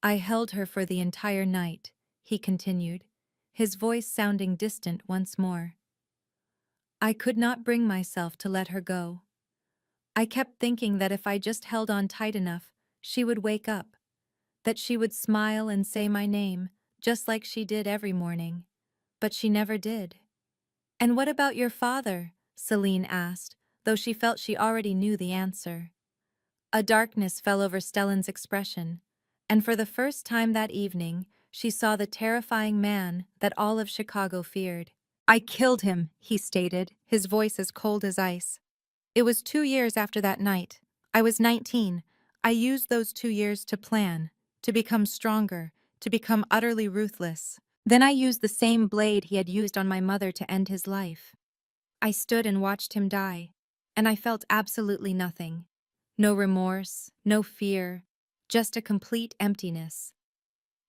"I held her for the entire night," he continued, his voice sounding distant once more. "I could not bring myself to let her go. I kept thinking that if I just held on tight enough, she would wake up, that she would smile and say my name, just like she did every morning. But she never did." "And what about your father?" Celine asked, though she felt she already knew the answer. A darkness fell over Stellan's expression, and for the first time that evening, she saw the terrifying man that all of Chicago feared. "I killed him," he stated, his voice as cold as ice. "It was 2 years after that night. I was 19. I used those 2 years to plan, to become stronger, to become utterly ruthless. Then I used the same blade he had used on my mother to end his life. I stood and watched him die, and I felt absolutely nothing. No remorse, no fear, just a complete emptiness."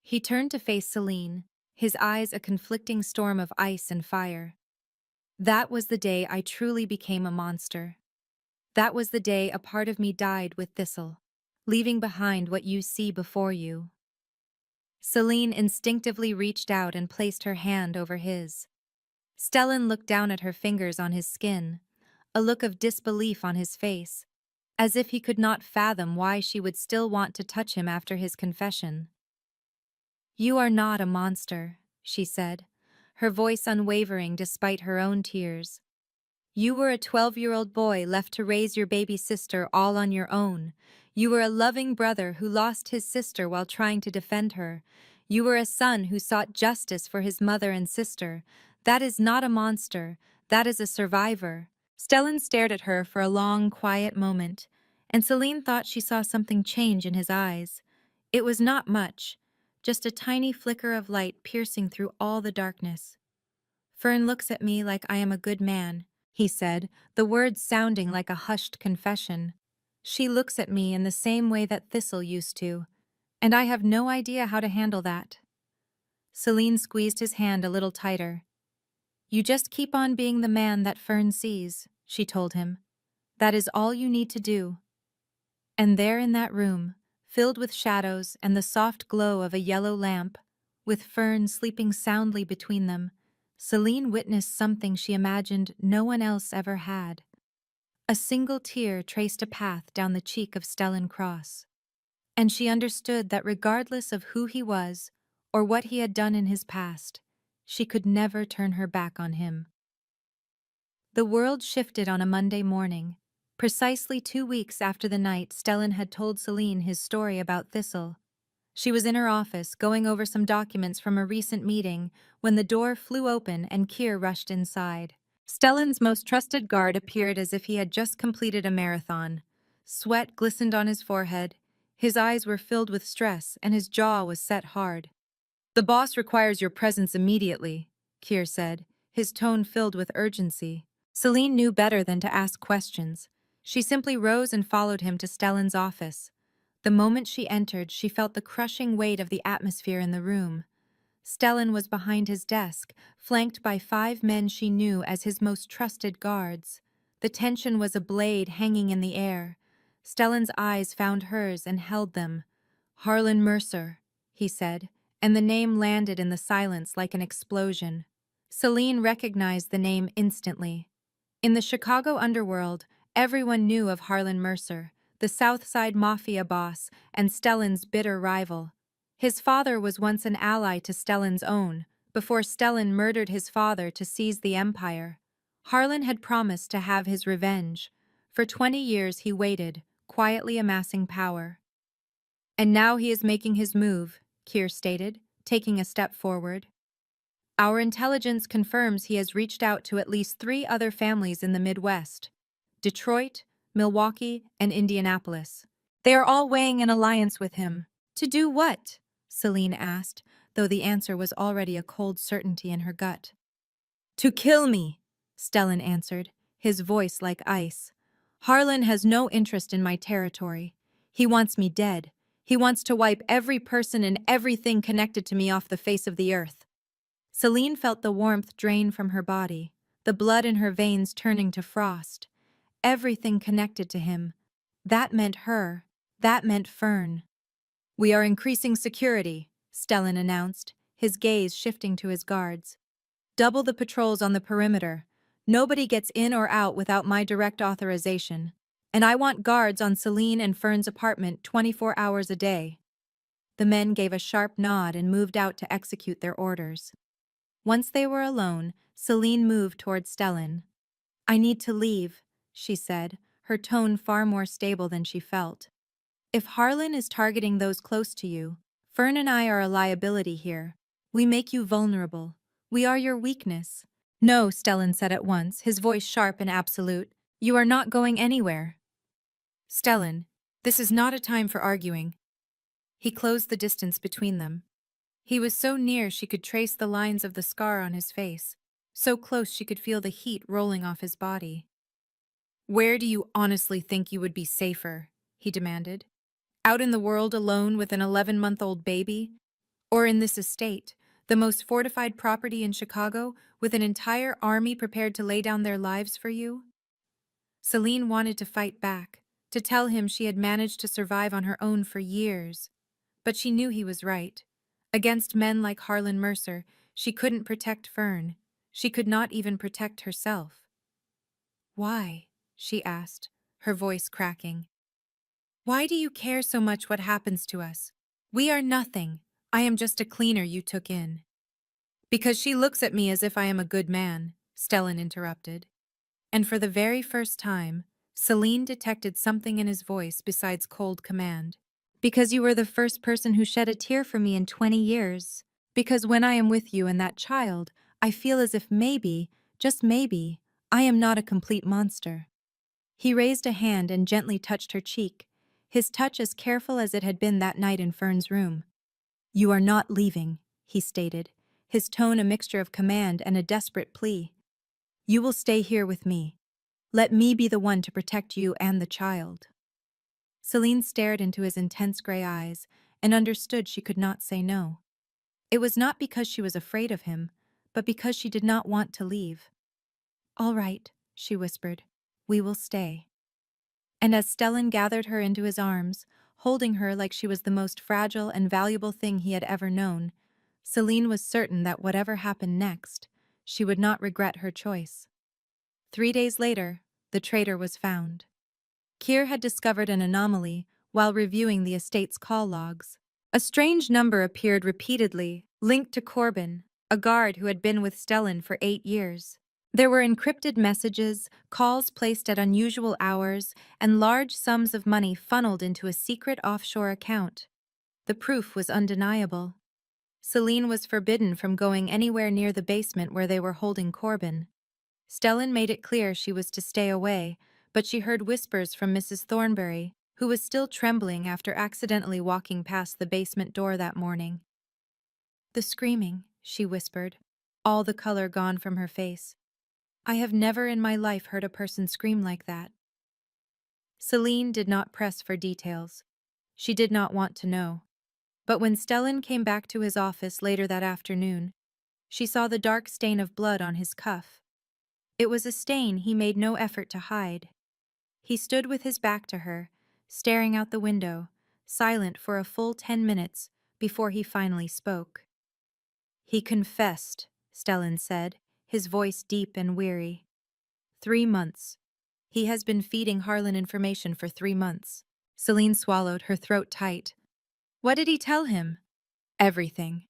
He turned to face Celine, his eyes a conflicting storm of ice and fire. "That was the day I truly became a monster. That was the day a part of me died with Thistle, leaving behind what you see before you." Celine instinctively reached out and placed her hand over his. Stellan looked down at her fingers on his skin, a look of disbelief on his face, as if he could not fathom why she would still want to touch him after his confession. "You are not a monster," she said, her voice unwavering despite her own tears. "You were a 12-year-old boy left to raise your baby sister all on your own. You were a loving brother who lost his sister while trying to defend her. You were a son who sought justice for his mother and sister. That is not a monster, that is a survivor." Stellan stared at her for a long, quiet moment, and Celine thought she saw something change in his eyes. It was not much, just a tiny flicker of light piercing through all the darkness. "Fern looks at me like I am a good man," he said, the words sounding like a hushed confession. "She looks at me in the same way that Thistle used to, and I have no idea how to handle that." Celine squeezed his hand a little tighter. "You just keep on being the man that Fern sees," she told him. "That is all you need to do." And there in that room, filled with shadows and the soft glow of a yellow lamp, with Fern sleeping soundly between them, Celine witnessed something she imagined no one else ever had. A single tear traced a path down the cheek of Stellan Cross, and she understood that regardless of who he was or what he had done in his past, she could never turn her back on him. The world shifted on a Monday morning, precisely 2 weeks after the night Stellan had told Celine his story about Thistle. She was in her office, going over some documents from a recent meeting, when the door flew open and Keir rushed inside. Stellan's most trusted guard appeared as if he had just completed a marathon. Sweat glistened on his forehead, his eyes were filled with stress, and his jaw was set hard. "The boss requires your presence immediately," Keir said, his tone filled with urgency. Celine knew better than to ask questions. She simply rose and followed him to Stellan's office. The moment she entered, she felt the crushing weight of the atmosphere in the room. Stellan was behind his desk, flanked by 5 men she knew as his most trusted guards. The tension was a blade hanging in the air. Stellan's eyes found hers and held them. "Harlan Mercer," he said, and the name landed in the silence like an explosion. Celine recognized the name instantly. In the Chicago underworld, everyone knew of Harlan Mercer, the South Side Mafia boss and Stellan's bitter rival. His father was once an ally to Stellan's own, before Stellan murdered his father to seize the empire. Harlan had promised to have his revenge. For 20 years he waited, quietly amassing power. "And now he is making his move," Keir stated, taking a step forward. "Our intelligence confirms he has reached out to at least 3 other families in the Midwest: Detroit, Milwaukee, and Indianapolis. They are all weighing an alliance with him." "To do what?" Celine asked, though the answer was already a cold certainty in her gut. "To kill me," Stellan answered, his voice like ice. "Harlan has no interest in my territory. He wants me dead. He wants to wipe every person and everything connected to me off the face of the earth." Celine felt the warmth drain from her body, the blood in her veins turning to frost. Everything connected to him. That meant her. That meant Fern. "We are increasing security," Stellan announced, his gaze shifting to his guards. "Double the patrols on the perimeter. Nobody gets in or out without my direct authorization. And I want guards on Celine and Fern's apartment 24 hours a day." The men gave a sharp nod and moved out to execute their orders. Once they were alone, Celine moved toward Stellan. "I need to leave," she said, her tone far more stable than she felt. "If Harlan is targeting those close to you, Fern and I are a liability here. We make you vulnerable. We are your weakness." "No," Stellan said at once, his voice sharp and absolute. "You are not going anywhere." "Stellan, this is not a time for arguing." He closed the distance between them. He was so near she could trace the lines of the scar on his face, so close she could feel the heat rolling off his body. "Where do you honestly think you would be safer?" he demanded. "Out in the world alone with an 11-month-old baby? Or in this estate, the most fortified property in Chicago, with an entire army prepared to lay down their lives for you?" Celine wanted to fight back, to tell him she had managed to survive on her own for years. But she knew he was right. Against men like Harlan Mercer, she couldn't protect Fern. She could not even protect herself. "Why?" she asked, her voice cracking. "Why do you care so much what happens to us? We are nothing. I am just a cleaner you took in. Because she looks at me as if I am a good man, Stellan interrupted. And for the very first time, Celine detected something in his voice besides cold command. Because you were the first person who shed a tear for me in 20 years. Because when I am with you and that child, I feel as if maybe, just maybe, I am not a complete monster. He raised a hand and gently touched her cheek, his touch as careful as it had been that night in Fern's room. You are not leaving, he stated, his tone a mixture of command and a desperate plea. You will stay here with me. Let me be the one to protect you and the child. Celine stared into his intense gray eyes and understood she could not say no. It was not because she was afraid of him, but because she did not want to leave. All right, she whispered. We will stay. And as Stellan gathered her into his arms, holding her like she was the most fragile and valuable thing he had ever known, Celine was certain that whatever happened next, she would not regret her choice. 3 days later, the traitor was found. Keir had discovered an anomaly while reviewing the estate's call logs. A strange number appeared repeatedly, linked to Corbin, a guard who had been with Stellan for 8 years. There were encrypted messages, calls placed at unusual hours, and large sums of money funneled into a secret offshore account. The proof was undeniable. Celine was forbidden from going anywhere near the basement where they were holding Corbin. Stellan made it clear she was to stay away, but she heard whispers from Mrs. Thornbury, who was still trembling after accidentally walking past the basement door that morning. The screaming, she whispered, all the color gone from her face. I have never in my life heard a person scream like that. Celine did not press for details. She did not want to know. But when Stellan came back to his office later that afternoon, she saw the dark stain of blood on his cuff. It was a stain he made no effort to hide. He stood with his back to her, staring out the window, silent for a full 10 minutes before he finally spoke. He confessed, Stellan said, his voice deep and weary. 3 months. He has been feeding Harlan information for 3 months. Celine swallowed, her throat tight. What did he tell him? Everything.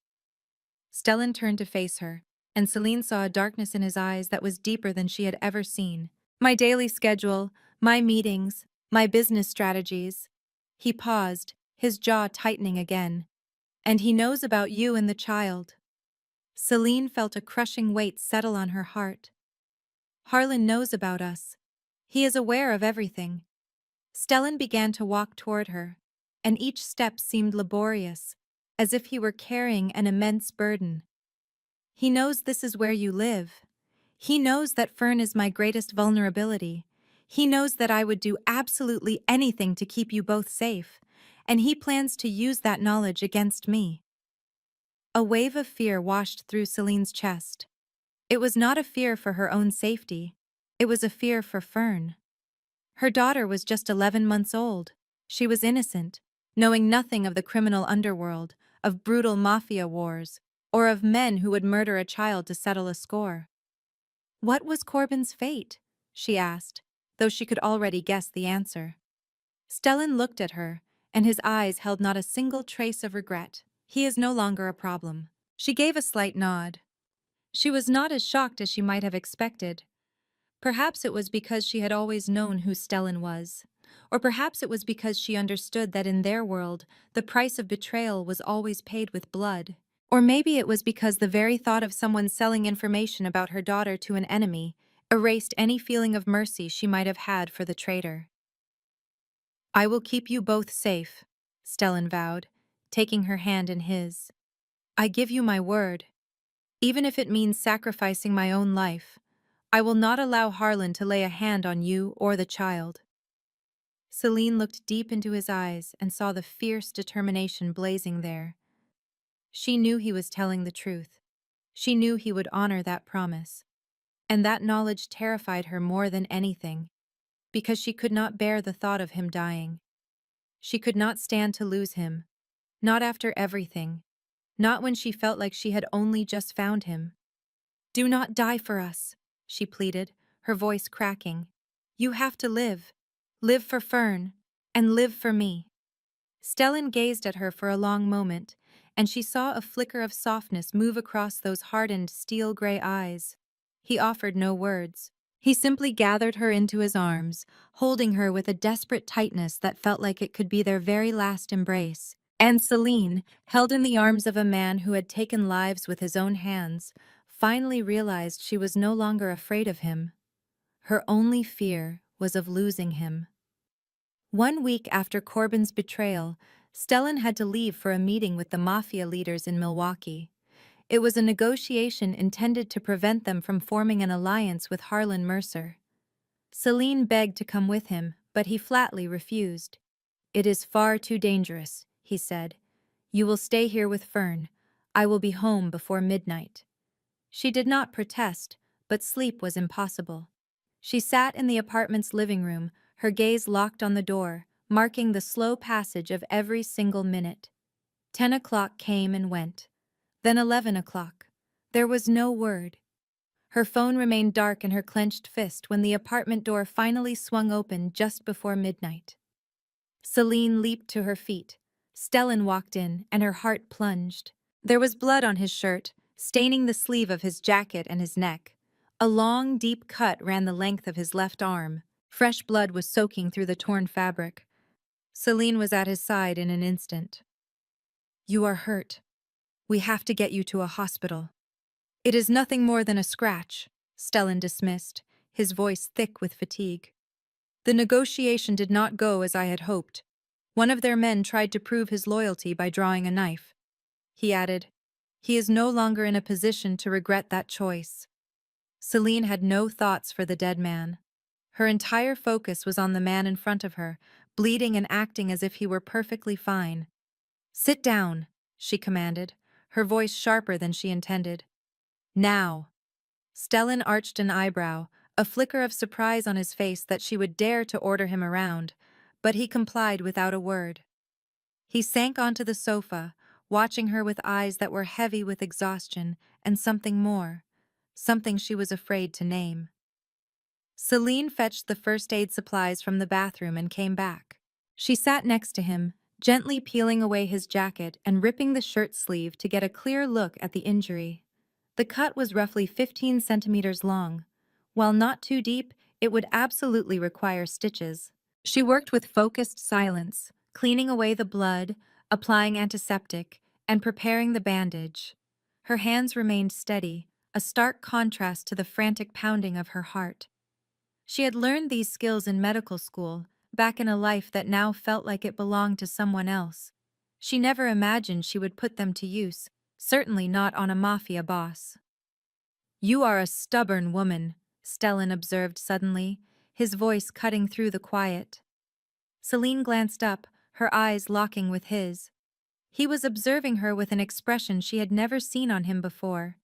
Stellan turned to face her, and Celine saw a darkness in his eyes that was deeper than she had ever seen. My daily schedule, my meetings, my business strategies. He paused, his jaw tightening again. And he knows about you and the child. Celine felt a crushing weight settle on her heart. Harlan knows about us. He is aware of everything. Stellan began to walk toward her, and each step seemed laborious, as if he were carrying an immense burden. He knows this is where you live. He knows that Fern is my greatest vulnerability. He knows that I would do absolutely anything to keep you both safe, and he plans to use that knowledge against me. A wave of fear washed through Celine's chest. It was not a fear for her own safety. It was a fear for Fern. Her daughter was just 11 months old. She was innocent, knowing nothing of the criminal underworld, of brutal mafia wars, or of men who would murder a child to settle a score. What was Corbin's fate? She asked, though she could already guess the answer. Stellan looked at her, and his eyes held not a single trace of regret. He is no longer a problem. She gave a slight nod. She was not as shocked as she might have expected. Perhaps it was because she had always known who Stellan was. Or perhaps it was because she understood that in their world, the price of betrayal was always paid with blood. Or maybe it was because the very thought of someone selling information about her daughter to an enemy erased any feeling of mercy she might have had for the traitor. I will keep you both safe, Stellan vowed, taking her hand in his. I give you my word. Even if it means sacrificing my own life, I will not allow Harlan to lay a hand on you or the child. Celine looked deep into his eyes and saw the fierce determination blazing there. She knew he was telling the truth. She knew he would honor that promise. And that knowledge terrified her more than anything, because she could not bear the thought of him dying. She could not stand to lose him, not after everything, not when she felt like she had only just found him. Do not die for us, she pleaded, her voice cracking. You have to live. Live for Fern, and live for me. Stellan gazed at her for a long moment, and she saw a flicker of softness move across those hardened steel-gray eyes. He offered no words. He simply gathered her into his arms, holding her with a desperate tightness that felt like it could be their very last embrace. And Celine, held in the arms of a man who had taken lives with his own hands, finally realized she was no longer afraid of him. Her only fear was of losing him. 1 week after Corbin's betrayal, Stellan had to leave for a meeting with the Mafia leaders in Milwaukee. It was a negotiation intended to prevent them from forming an alliance with Harlan Mercer. Celine begged to come with him, but he flatly refused. "It is far too dangerous," he said. "You will stay here with Fern. I will be home before midnight." She did not protest, but sleep was impossible. She sat in the apartment's living room, her gaze locked on the door, marking the slow passage of every single minute. 10 o'clock came and went. Then 11 o'clock. There was no word. Her phone remained dark in her clenched fist when the apartment door finally swung open just before midnight. Celine leaped to her feet. Stellan walked in, and her heart plunged. There was blood on his shirt, staining the sleeve of his jacket and his neck. A long, deep cut ran the length of his left arm. Fresh blood was soaking through the torn fabric. Celine was at his side in an instant. "You are hurt. We have to get you to a hospital." "It is nothing more than a scratch," Stellan dismissed, his voice thick with fatigue. "The negotiation did not go as I had hoped. One of their men tried to prove his loyalty by drawing a knife." He added, "He is no longer in a position to regret that choice." Celine had no thoughts for the dead man. Her entire focus was on the man in front of her, bleeding and acting as if he were perfectly fine. "Sit down," she commanded, her voice sharper than she intended. "Now." Stellan arched an eyebrow, a flicker of surprise on his face that she would dare to order him around, but he complied without a word. He sank onto the sofa, watching her with eyes that were heavy with exhaustion and something more, something she was afraid to name. Celine fetched the first aid supplies from the bathroom and came back. She sat next to him, gently peeling away his jacket and ripping the shirt sleeve to get a clear look at the injury. The cut was roughly 15 centimeters long. While not too deep, it would absolutely require stitches. She worked with focused silence, cleaning away the blood, applying antiseptic, and preparing the bandage. Her hands remained steady, a stark contrast to the frantic pounding of her heart. She had learned these skills in medical school, back in a life that now felt like it belonged to someone else. She never imagined she would put them to use, certainly not on a mafia boss. "You are a stubborn woman," Stellan observed suddenly, his voice cutting through the quiet. Celine glanced up, her eyes locking with his. He was observing her with an expression she had never seen on him before.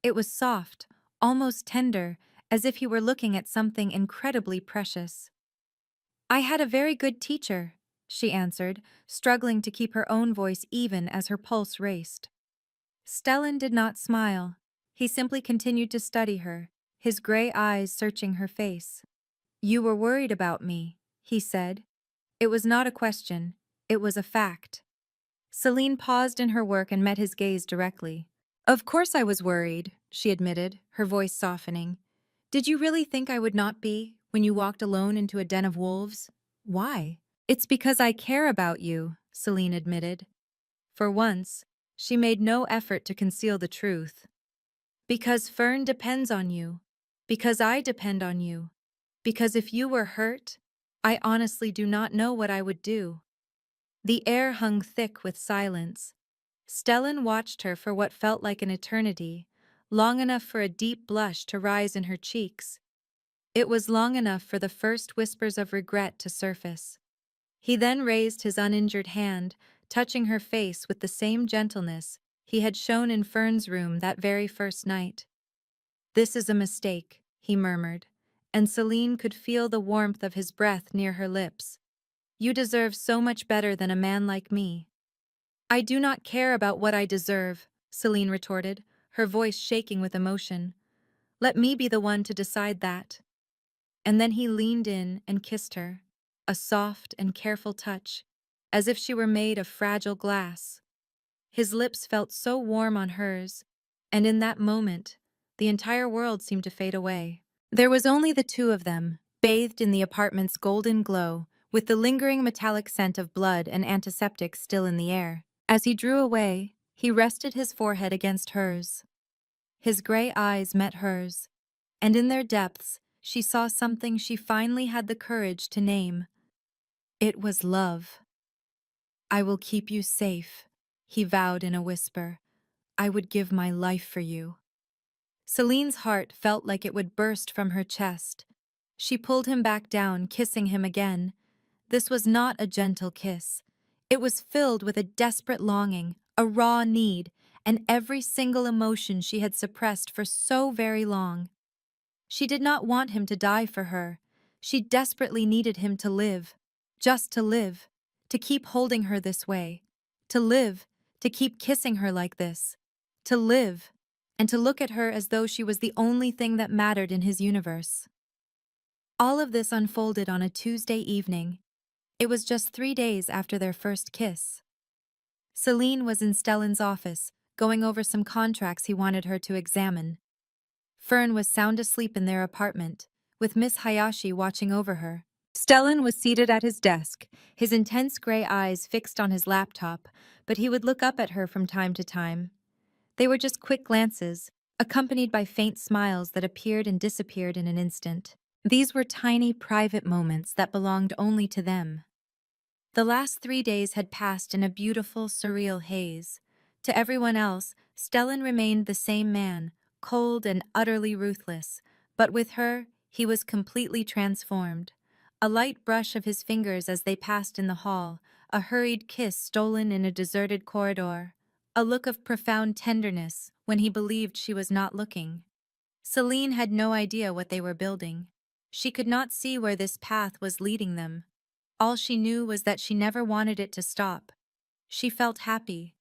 It was soft, almost tender, as if he were looking at something incredibly precious. "I had a very good teacher," she answered, struggling to keep her own voice even as her pulse raced. Stellan did not smile. He simply continued to study her, his gray eyes searching her face. "You were worried about me," he said. It was not a question, it was a fact. Celine paused in her work and met his gaze directly. "Of course I was worried," she admitted, her voice softening. "Did you really think I would not be, when you walked alone into a den of wolves?" "Why?" "It's because I care about you," Celine admitted. For once, she made no effort to conceal the truth. "Because Fern depends on you. Because I depend on you. Because if you were hurt, I honestly do not know what I would do." The air hung thick with silence. Stellan watched her for what felt like an eternity, long enough for a deep blush to rise in her cheeks. It was long enough for the first whispers of regret to surface. He then raised his uninjured hand, touching her face with the same gentleness he had shown in Fern's room that very first night. "This is a mistake," he murmured, and Celine could feel the warmth of his breath near her lips. "You deserve so much better than a man like me." "I do not care about what I deserve," Celine retorted, her voice shaking with emotion. "Let me be the one to decide that." And then he leaned in and kissed her, a soft and careful touch, as if she were made of fragile glass. His lips felt so warm on hers, and in that moment, the entire world seemed to fade away. There was only the two of them, bathed in the apartment's golden glow, with the lingering metallic scent of blood and antiseptic still in the air. As he drew away, he rested his forehead against hers. His gray eyes met hers, and in their depths, she saw something she finally had the courage to name. It was love. "I will keep you safe," he vowed in a whisper. "I would give my life for you." Celine's heart felt like it would burst from her chest. She pulled him back down, kissing him again. This was not a gentle kiss. It was filled with a desperate longing, a raw need, and every single emotion she had suppressed for so very long. She did not want him to die for her. She desperately needed him to live. Just to live. To keep holding her this way. To live. To keep kissing her like this. To live. And to look at her as though she was the only thing that mattered in his universe. All of this unfolded on a Tuesday evening. It was just 3 days after their first kiss. Celine was in Stellan's office, going over some contracts he wanted her to examine. Fern was sound asleep in their apartment, with Miss Hayashi watching over her. Stellan was seated at his desk, his intense gray eyes fixed on his laptop, but he would look up at her from time to time. They were just quick glances, accompanied by faint smiles that appeared and disappeared in an instant. These were tiny, private moments that belonged only to them. The last 3 days had passed in a beautiful, surreal haze. To everyone else, Stellan remained the same man, cold and utterly ruthless, but with her, he was completely transformed. A light brush of his fingers as they passed in the hall, a hurried kiss stolen in a deserted corridor, a look of profound tenderness when he believed she was not looking. Celine had no idea what they were building. She could not see where this path was leading them. All she knew was that she never wanted it to stop. She felt happy.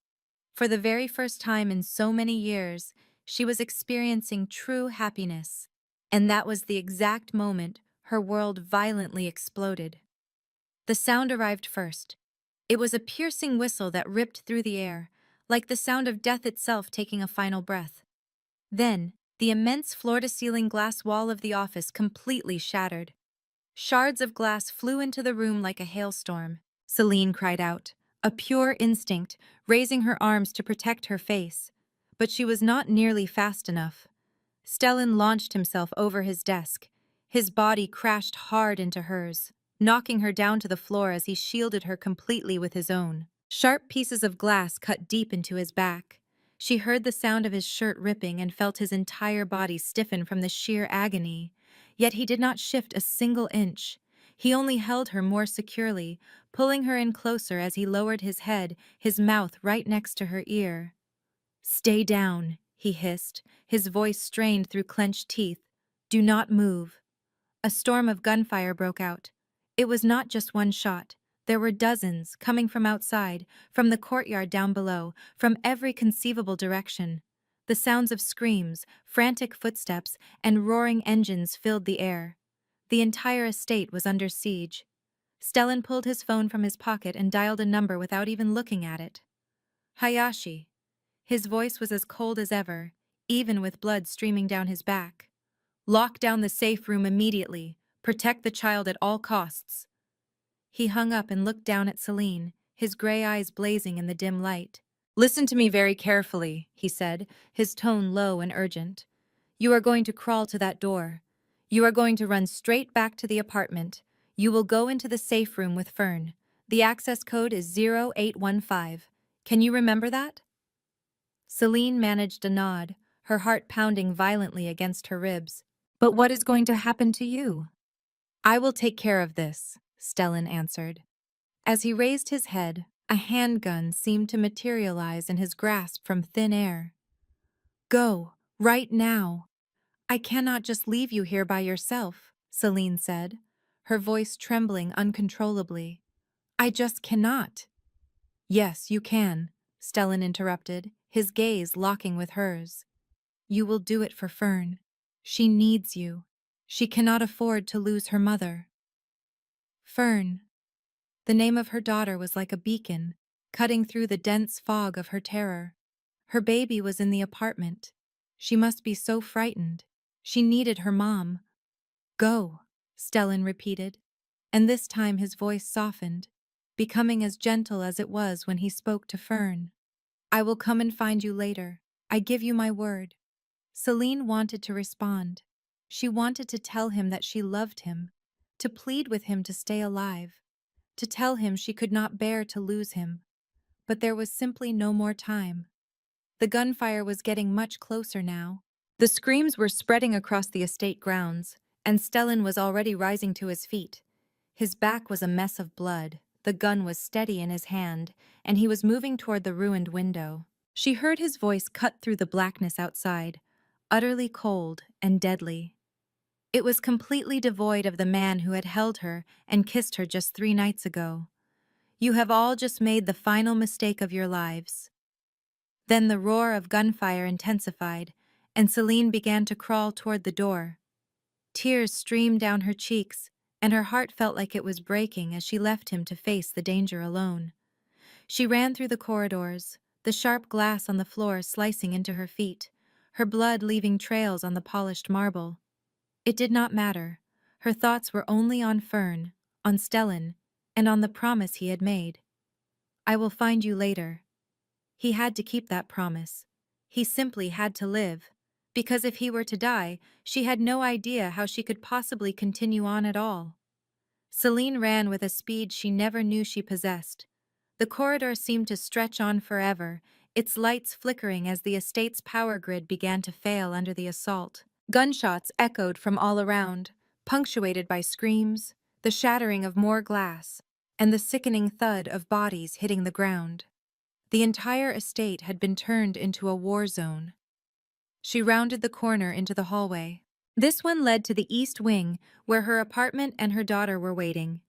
For the very first time in so many years, she was experiencing true happiness. And that was the exact moment her world violently exploded. The sound arrived first. It was a piercing whistle that ripped through the air, like the sound of death itself taking a final breath. Then, the immense floor-to-ceiling glass wall of the office completely shattered. Shards of glass flew into the room like a hailstorm. Celine cried out, a pure instinct, raising her arms to protect her face. But she was not nearly fast enough. Stellan launched himself over his desk. His body crashed hard into hers, knocking her down to the floor as he shielded her completely with his own. Sharp pieces of glass cut deep into his back. She heard the sound of his shirt ripping and felt his entire body stiffen from the sheer agony. Yet he did not shift a single inch. He only held her more securely, pulling her in closer as he lowered his head, his mouth right next to her ear. "Stay down," he hissed, his voice strained through clenched teeth. "Do not move." A storm of gunfire broke out. It was not just one shot. There were dozens, coming from outside, from the courtyard down below, from every conceivable direction. The sounds of screams, frantic footsteps, and roaring engines filled the air. The entire estate was under siege. Stellan pulled his phone from his pocket and dialed a number without even looking at it. Hayashi. His voice was as cold as ever, even with blood streaming down his back. "Lock down the safe room immediately. Protect the child at all costs." He hung up and looked down at Celine, his gray eyes blazing in the dim light. "Listen to me very carefully," he said, his tone low and urgent. "You are going to crawl to that door. You are going to run straight back to the apartment. You will go into the safe room with Fern. The access code is 0815. Can you remember that?" Celine managed a nod, her heart pounding violently against her ribs. "But what is going to happen to you?" "I will take care of this," Stellan answered. As he raised his head, a handgun seemed to materialize in his grasp from thin air. "Go, right now." "I cannot just leave you here by yourself," Celine said, her voice trembling uncontrollably. "I just cannot." "Yes, you can," Stellan interrupted, his gaze locking with hers. "You will do it for Fern. She needs you. She cannot afford to lose her mother." Fern. The name of her daughter was like a beacon, cutting through the dense fog of her terror. Her baby was in the apartment. She must be so frightened. She needed her mom. Go, Stellan repeated, and this time his voice softened, becoming as gentle as it was when he spoke to Fern. I will come and find you later. I give you my word. Celine wanted to respond. She wanted to tell him that she loved him, to plead with him to stay alive, to tell him she could not bear to lose him. But there was simply no more time. The gunfire was getting much closer now. The screams were spreading across the estate grounds, and Stellan was already rising to his feet. His back was a mess of blood, the gun was steady in his hand, and he was moving toward the ruined window. She heard his voice cut through the blackness outside, utterly cold and deadly. It was completely devoid of the man who had held her and kissed her just 3 nights ago. You have all just made the final mistake of your lives. Then the roar of gunfire intensified, and Celine began to crawl toward the door. Tears streamed down her cheeks, and her heart felt like it was breaking as she left him to face the danger alone. She ran through the corridors, the sharp glass on the floor slicing into her feet, her blood leaving trails on the polished marble. It did not matter. Her thoughts were only on Fern, on Stellan, and on the promise he had made. I will find you later. He had to keep that promise. He simply had to live, because if he were to die, she had no idea how she could possibly continue on at all. Celine ran with a speed she never knew she possessed. The corridor seemed to stretch on forever, its lights flickering as the estate's power grid began to fail under the assault. Gunshots echoed from all around, punctuated by screams, the shattering of more glass, and the sickening thud of bodies hitting the ground. The entire estate had been turned into a war zone. She rounded the corner into the hallway. This one led to the east wing, where her apartment and her daughter were waiting.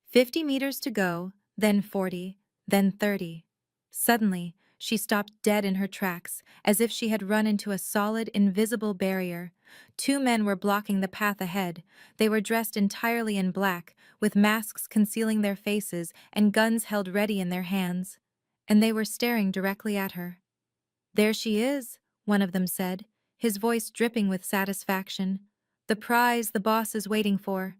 50 meters to go, then 40, then 30. Suddenly, she stopped dead in her tracks, as if she had run into a solid, invisible barrier. 2 men were blocking the path ahead. They were dressed entirely in black, with masks concealing their faces and guns held ready in their hands. And they were staring directly at her. There she is, one of them said, his voice dripping with satisfaction. The prize the boss is waiting for.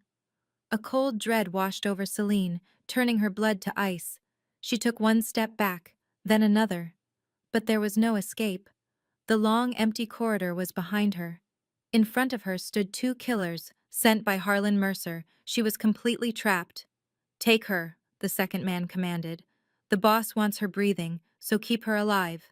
A cold dread washed over Celine, turning her blood to ice. She took 1 step back, then another. But there was no escape. The long, empty corridor was behind her. In front of her stood 2 killers, sent by Harlan Mercer. She was completely trapped. Take her, the second man commanded. The boss wants her breathing, so keep her alive.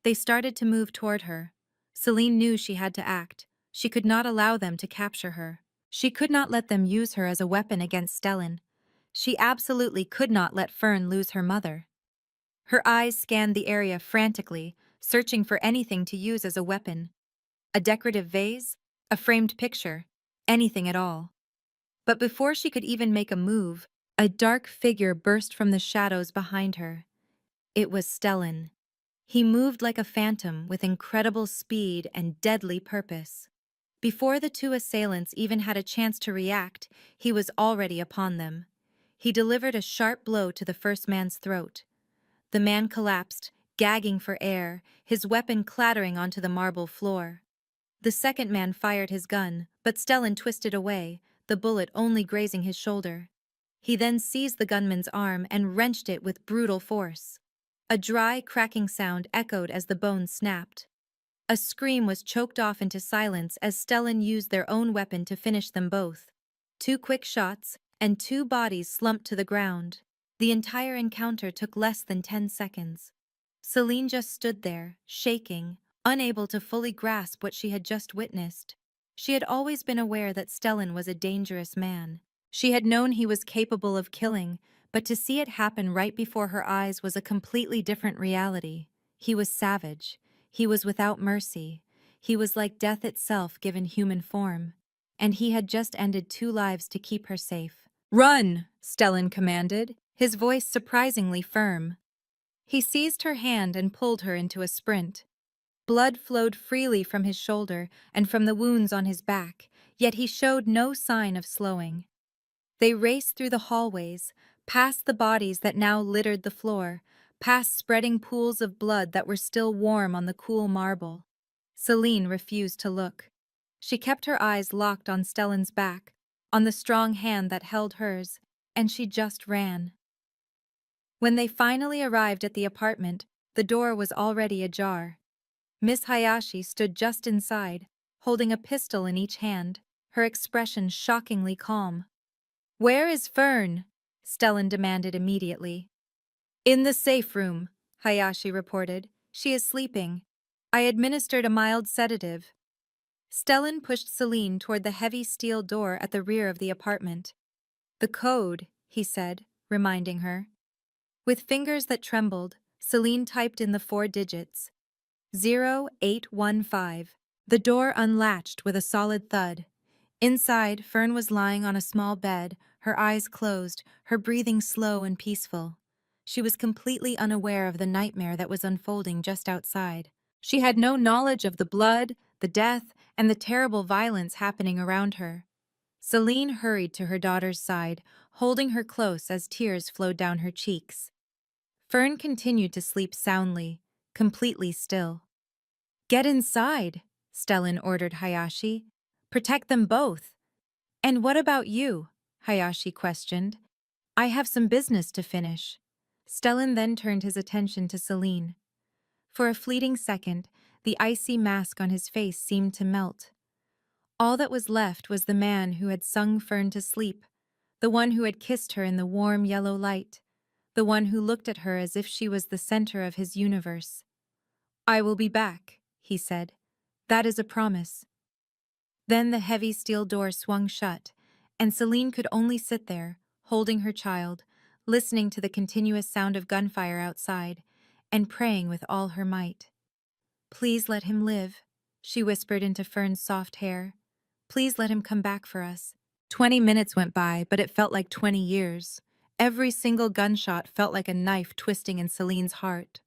They started to move toward her. Celine knew she had to act. She could not allow them to capture her. She could not let them use her as a weapon against Stellan. She absolutely could not let Fern lose her mother. Her eyes scanned the area frantically, searching for anything to use as a weapon. A decorative vase, a framed picture, anything at all. But before she could even make a move, a dark figure burst from the shadows behind her. It was Stellan. He moved like a phantom with incredible speed and deadly purpose. Before the 2 assailants even had a chance to react, he was already upon them. He delivered a sharp blow to the first man's throat. The man collapsed, gagging for air, his weapon clattering onto the marble floor. The second man fired his gun, but Stellan twisted away, the bullet only grazing his shoulder. He then seized the gunman's arm and wrenched it with brutal force. A dry, cracking sound echoed as the bones snapped. A scream was choked off into silence as Stellan used their own weapon to finish them both. 2 quick shots, and 2 bodies slumped to the ground. The entire encounter took less than 10 seconds. Celine just stood there, shaking, unable to fully grasp what she had just witnessed. She had always been aware that Stellan was a dangerous man. She had known he was capable of killing, but to see it happen right before her eyes was a completely different reality. He was savage. He was without mercy. He was like death itself given human form. And he had just ended 2 lives to keep her safe. "Run!" Stellan commanded, his voice surprisingly firm. He seized her hand and pulled her into a sprint. Blood flowed freely from his shoulder and from the wounds on his back, yet he showed no sign of slowing. They raced through the hallways, past the bodies that now littered the floor, past spreading pools of blood that were still warm on the cool marble. Celine refused to look. She kept her eyes locked on Stellan's back, on the strong hand that held hers, and she just ran. When they finally arrived at the apartment, the door was already ajar. Miss Hayashi stood just inside, holding a pistol in each hand, her expression shockingly calm. "Where is Fern?" Stellan demanded immediately. "In the safe room," Hayashi reported. "She is sleeping. I administered a mild sedative." Stellan pushed Celine toward the heavy steel door at the rear of the apartment. "The code," he said, reminding her. With fingers that trembled, Celine typed in the 4 digits. 0815. The door unlatched with a solid thud. Inside, Fern was lying on a small bed, her eyes closed, her breathing slow and peaceful. She was completely unaware of the nightmare that was unfolding just outside. She had no knowledge of the blood, the death, and the terrible violence happening around her. Celine hurried to her daughter's side, holding her close as tears flowed down her cheeks. Fern continued to sleep soundly, completely still. "Get inside," Stellan ordered Hayashi. "Protect them both." "And what about you?" Hayashi questioned. "I have some business to finish." Stellan then turned his attention to Celine. For a fleeting second, the icy mask on his face seemed to melt. All that was left was the man who had sung Fern to sleep, the one who had kissed her in the warm yellow light, the one who looked at her as if she was the center of his universe. "I will be back," he said. "That is a promise." Then the heavy steel door swung shut, and Celine could only sit there, holding her child, listening to the continuous sound of gunfire outside, and praying with all her might. "Please let him live," she whispered into Fern's soft hair. "Please let him come back for us." 20 minutes went by, but it felt like 20 years. Every single gunshot felt like a knife twisting in Celine's heart.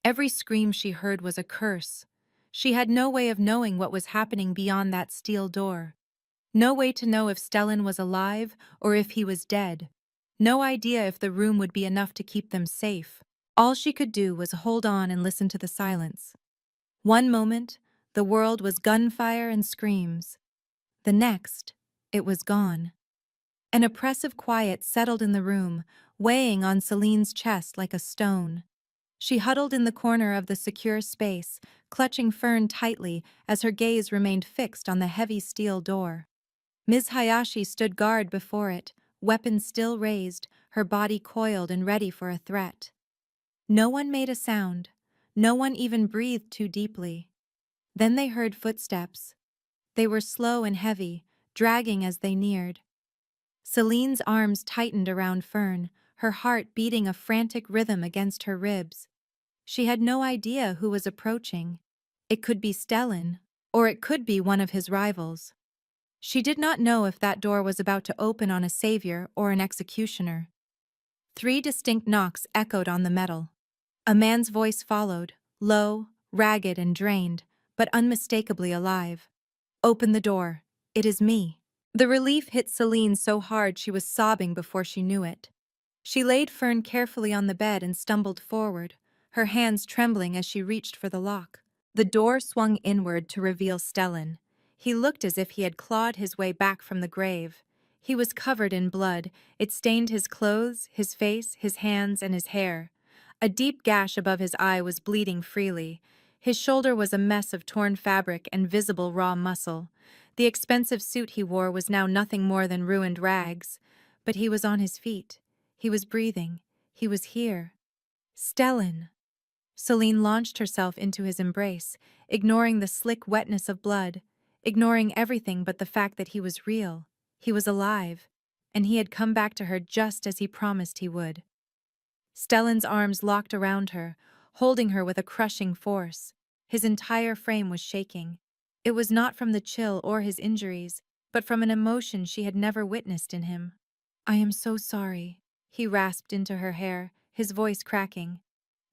Every scream she heard was a curse. She had no way of knowing what was happening beyond that steel door. No way to know if Stellan was alive or if he was dead. No idea if the room would be enough to keep them safe. All she could do was hold on and listen to the silence. One moment, the world was gunfire and screams. The next, it was gone. An oppressive quiet settled in the room, weighing on Celine's chest like a stone. She huddled in the corner of the secure space, clutching Fern tightly as her gaze remained fixed on the heavy steel door. Ms. Hayashi stood guard before it, weapon still raised, her body coiled and ready for a threat. No one made a sound. No one even breathed too deeply. Then they heard footsteps. They were slow and heavy, dragging as they neared. Celine's arms tightened around Fern, her heart beating a frantic rhythm against her ribs. She had no idea who was approaching. It could be Stellan, or it could be one of his rivals. She did not know if that door was about to open on a savior or an executioner. 3 distinct knocks echoed on the metal. A man's voice followed, low, ragged and drained, but unmistakably alive. "Open the door. It is me." The relief hit Celine so hard she was sobbing before she knew it. She laid Fern carefully on the bed and stumbled forward, her hands trembling as she reached for the lock. The door swung inward to reveal Stellan. He looked as if he had clawed his way back from the grave. He was covered in blood. It stained his clothes, his face, his hands, and his hair. A deep gash above his eye was bleeding freely. His shoulder was a mess of torn fabric and visible raw muscle. The expensive suit he wore was now nothing more than ruined rags. But he was on his feet. He was breathing. He was here. "Stellan." Celine launched herself into his embrace, ignoring the slick wetness of blood, ignoring everything but the fact that he was real. He was alive, and he had come back to her just as he promised he would. Stellan's arms locked around her, holding her with a crushing force. His entire frame was shaking. It was not from the chill or his injuries, but from an emotion she had never witnessed in him. "I am so sorry," he rasped into her hair, his voice cracking.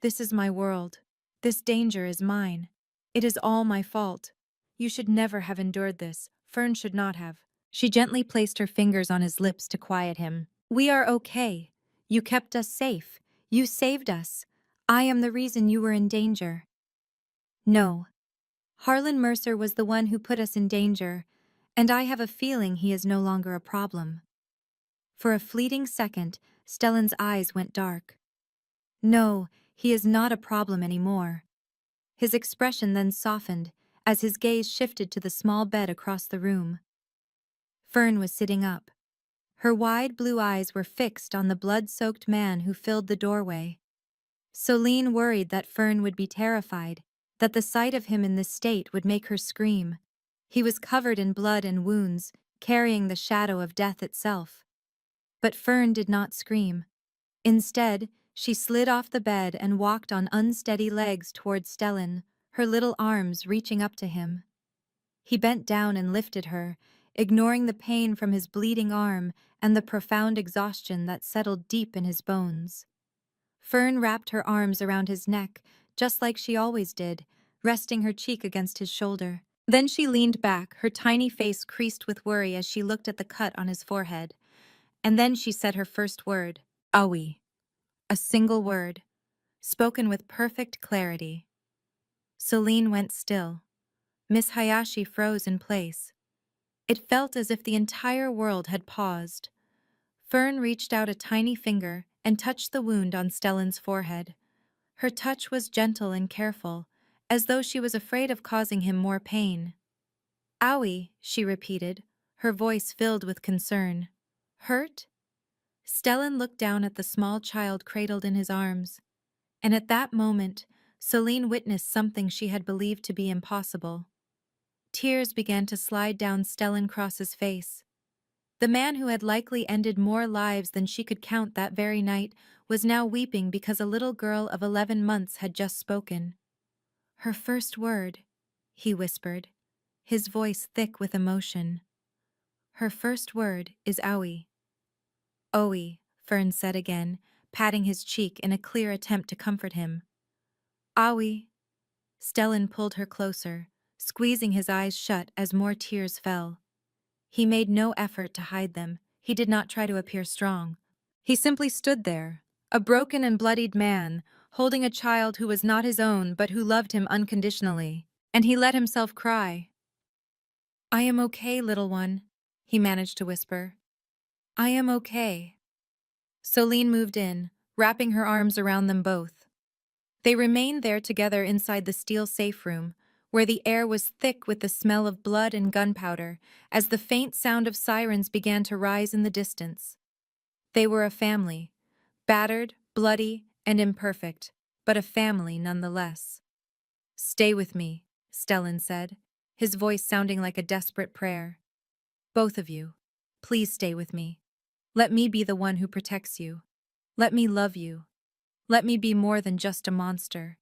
"This is my world. This danger is mine. It is all my fault. You should never have endured this. Fern should not have." She gently placed her fingers on his lips to quiet him. "We are okay. You kept us safe. You saved us. I am the reason you were in danger. No. Harlan Mercer was the one who put us in danger, and I have a feeling he is no longer a problem. For a fleeting second, Stellan's eyes went dark. No, he is not a problem anymore. His expression then softened as his gaze shifted to the small bed across the room. Fern was sitting up. Her wide blue eyes were fixed on the blood-soaked man who filled the doorway. Celine worried that Fern would be terrified, that the sight of him in this state would make her scream. He was covered in blood and wounds, carrying the shadow of death itself. But Fern did not scream. Instead, she slid off the bed and walked on unsteady legs toward Stellan, her little arms reaching up to him. He bent down and lifted her, ignoring the pain from his bleeding arm and the profound exhaustion that settled deep in his bones. Fern wrapped her arms around his neck, just like she always did, resting her cheek against his shoulder. Then she leaned back, her tiny face creased with worry as she looked at the cut on his forehead. And then she said her first word, "Aoi." A single word, spoken with perfect clarity. Celine went still. Miss Hayashi froze in place. It felt as if the entire world had paused. Fern reached out a tiny finger and touched the wound on Stellan's forehead. Her touch was gentle and careful, as though she was afraid of causing him more pain. "Owie," she repeated, her voice filled with concern. "Hurt?" Stellan looked down at the small child cradled in his arms, and at that moment, Celine witnessed something she had believed to be impossible. Tears began to slide down Stellan Cross's face. The man who had likely ended more lives than she could count that very night was now weeping because a little girl of 11 months had just spoken. "Her first word," he whispered, his voice thick with emotion. "Her first word is Owie." "Owie," Fern said again, patting his cheek in a clear attempt to comfort him. "Owie." Stellan pulled her closer, squeezing his eyes shut as more tears fell. He made no effort to hide them. He did not try to appear strong. He simply stood there, a broken and bloodied man, holding a child who was not his own but who loved him unconditionally. And he let himself cry. "I am okay, little one," he managed to whisper. "I am okay." Celine moved in, wrapping her arms around them both. They remained there together inside the steel safe room, where the air was thick with the smell of blood and gunpowder, as the faint sound of sirens began to rise in the distance. They were a family, battered, bloody, and imperfect, but a family nonetheless. "Stay with me," Stellan said, his voice sounding like a desperate prayer. "Both of you, please stay with me. Let me be the one who protects you. Let me love you. Let me be more than just a monster."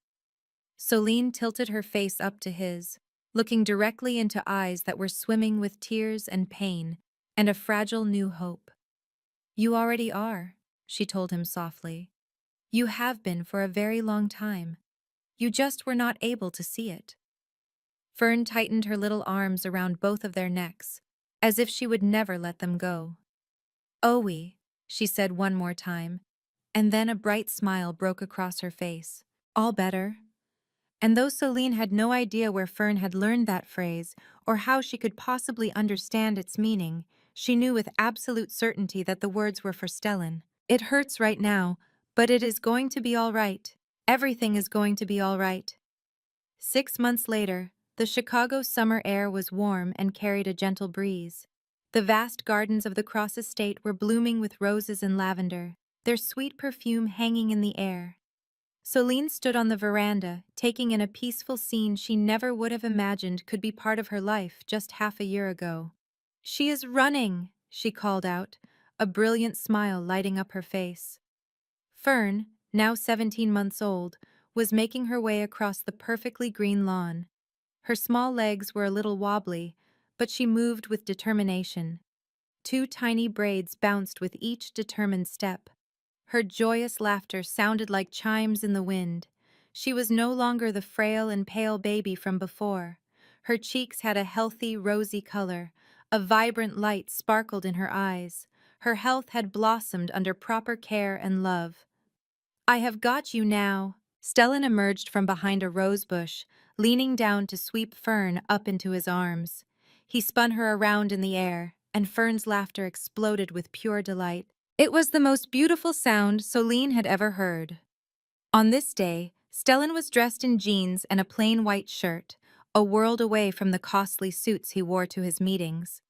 Celine tilted her face up to his, looking directly into eyes that were swimming with tears and pain and a fragile new hope. "You already are," she told him softly. "You have been for a very long time. You just were not able to see it." Fern tightened her little arms around both of their necks, as if she would never let them go. "Owie," she said one more time, and then a bright smile broke across her face. "All better?" And though Celine had no idea where Fern had learned that phrase or how she could possibly understand its meaning, she knew with absolute certainty that the words were for Stellan. "It hurts right now, but it is going to be all right. Everything is going to be all right." 6 months later, the Chicago summer air was warm and carried a gentle breeze. The vast gardens of the Cross estate were blooming with roses and lavender, their sweet perfume hanging in the air. Celine stood on the veranda, taking in a peaceful scene she never would have imagined could be part of her life just half a year ago. "She is running," she called out, a brilliant smile lighting up her face. Fern, now 17 months old, was making her way across the perfectly green lawn. Her small legs were a little wobbly, but she moved with determination. 2 tiny braids bounced with each determined step. Her joyous laughter sounded like chimes in the wind. She was no longer the frail and pale baby from before. Her cheeks had a healthy, rosy color. A vibrant light sparkled in her eyes. her health had blossomed under proper care and love. "I have got you now." Stellan emerged from behind a rose bush, leaning down to sweep Fern up into his arms. He spun her around in the air, and Fern's laughter exploded with pure delight. It was the most beautiful sound Solene had ever heard. On this day, Stellan was dressed in jeans and a plain white shirt, a world away from the costly suits he wore to his meetings.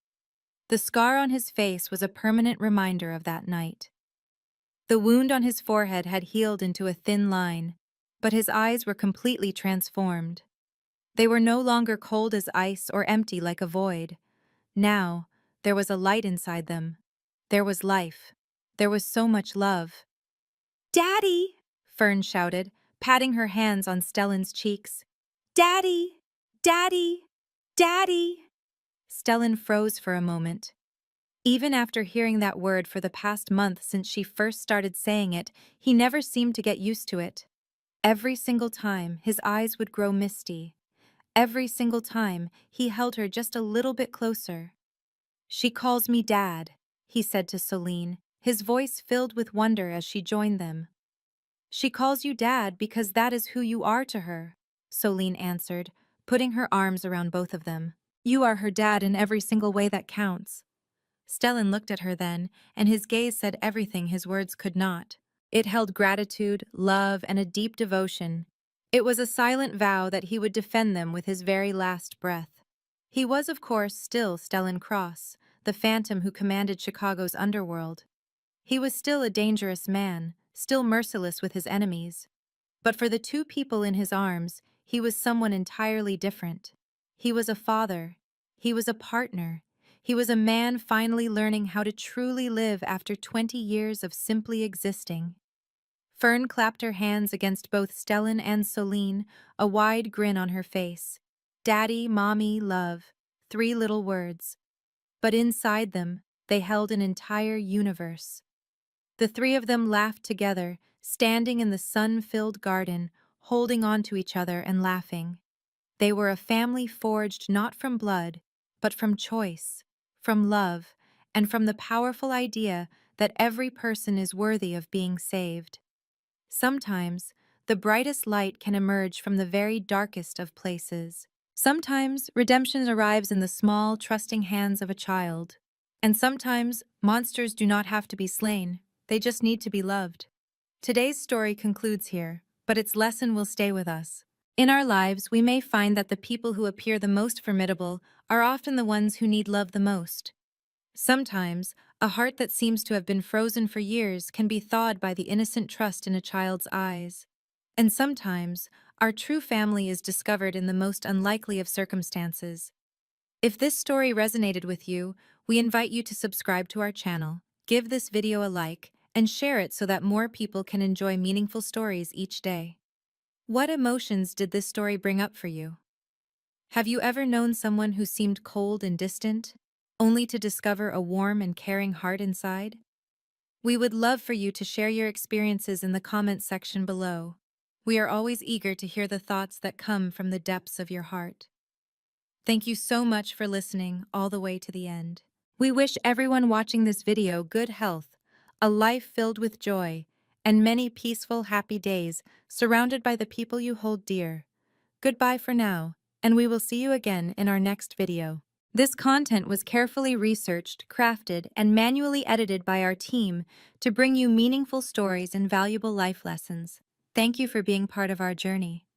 The scar on his face was a permanent reminder of that night. The wound on his forehead had healed into a thin line, but his eyes were completely transformed. They were no longer cold as ice or empty like a void. Now, there was a light inside them. There was life. There was so much love. "Daddy!" Fern shouted, patting her hands on Stellan's cheeks. "Daddy! Daddy! Daddy!" Stellan froze for a moment. Even after hearing that word for the past month since she first started saying it, he never seemed to get used to it. Every single time, his eyes would grow misty. Every single time, he held her just a little bit closer. "She calls me Dad," he said to Solene, his voice filled with wonder as she joined them. "She calls you Dad because that is who you are to her," Solene answered, putting her arms around both of them. "You are her dad in every single way that counts." Stellan looked at her then, and his gaze said everything his words could not. It held gratitude, love, and a deep devotion. It was a silent vow that he would defend them with his very last breath. He was, of course, still Stellan Cross, the phantom who commanded Chicago's underworld. He was still a dangerous man, still merciless with his enemies. But for the two people in his arms, he was someone entirely different. He was a father. He was a partner. He was a man finally learning how to truly live after 20 years of simply existing. Fern clapped her hands against both Stellan and Solene, a wide grin on her face. Daddy, Mommy, love. 3 little words. But inside them, they held an entire universe. The 3 of them laughed together, standing in the sun-filled garden, holding on to each other and laughing. They were a family forged not from blood, but from choice, from love, and from the powerful idea that every person is worthy of being saved. Sometimes, the brightest light can emerge from the very darkest of places. Sometimes, redemption arrives in the small, trusting hands of a child. And sometimes, monsters do not have to be slain. They just need to be loved. Today's story concludes here, but its lesson will stay with us. In our lives, we may find that the people who appear the most formidable are often the ones who need love the most. Sometimes, a heart that seems to have been frozen for years can be thawed by the innocent trust in a child's eyes. And sometimes, our true family is discovered in the most unlikely of circumstances. If this story resonated with you, we invite you to subscribe to our channel, give this video a like, and share it so that more people can enjoy meaningful stories each day. What emotions did this story bring up for you? Have you ever known someone who seemed cold and distant, only to discover a warm and caring heart inside? We would love for you to share your experiences in the comments section below. We are always eager to hear the thoughts that come from the depths of your heart. Thank you so much for listening all the way to the end. We wish everyone watching this video good health, a life filled with joy, and many peaceful, happy days surrounded by the people you hold dear. Goodbye for now, and we will see you again in our next video. This content was carefully researched, crafted, and manually edited by our team to bring you meaningful stories and valuable life lessons. Thank you for being part of our journey.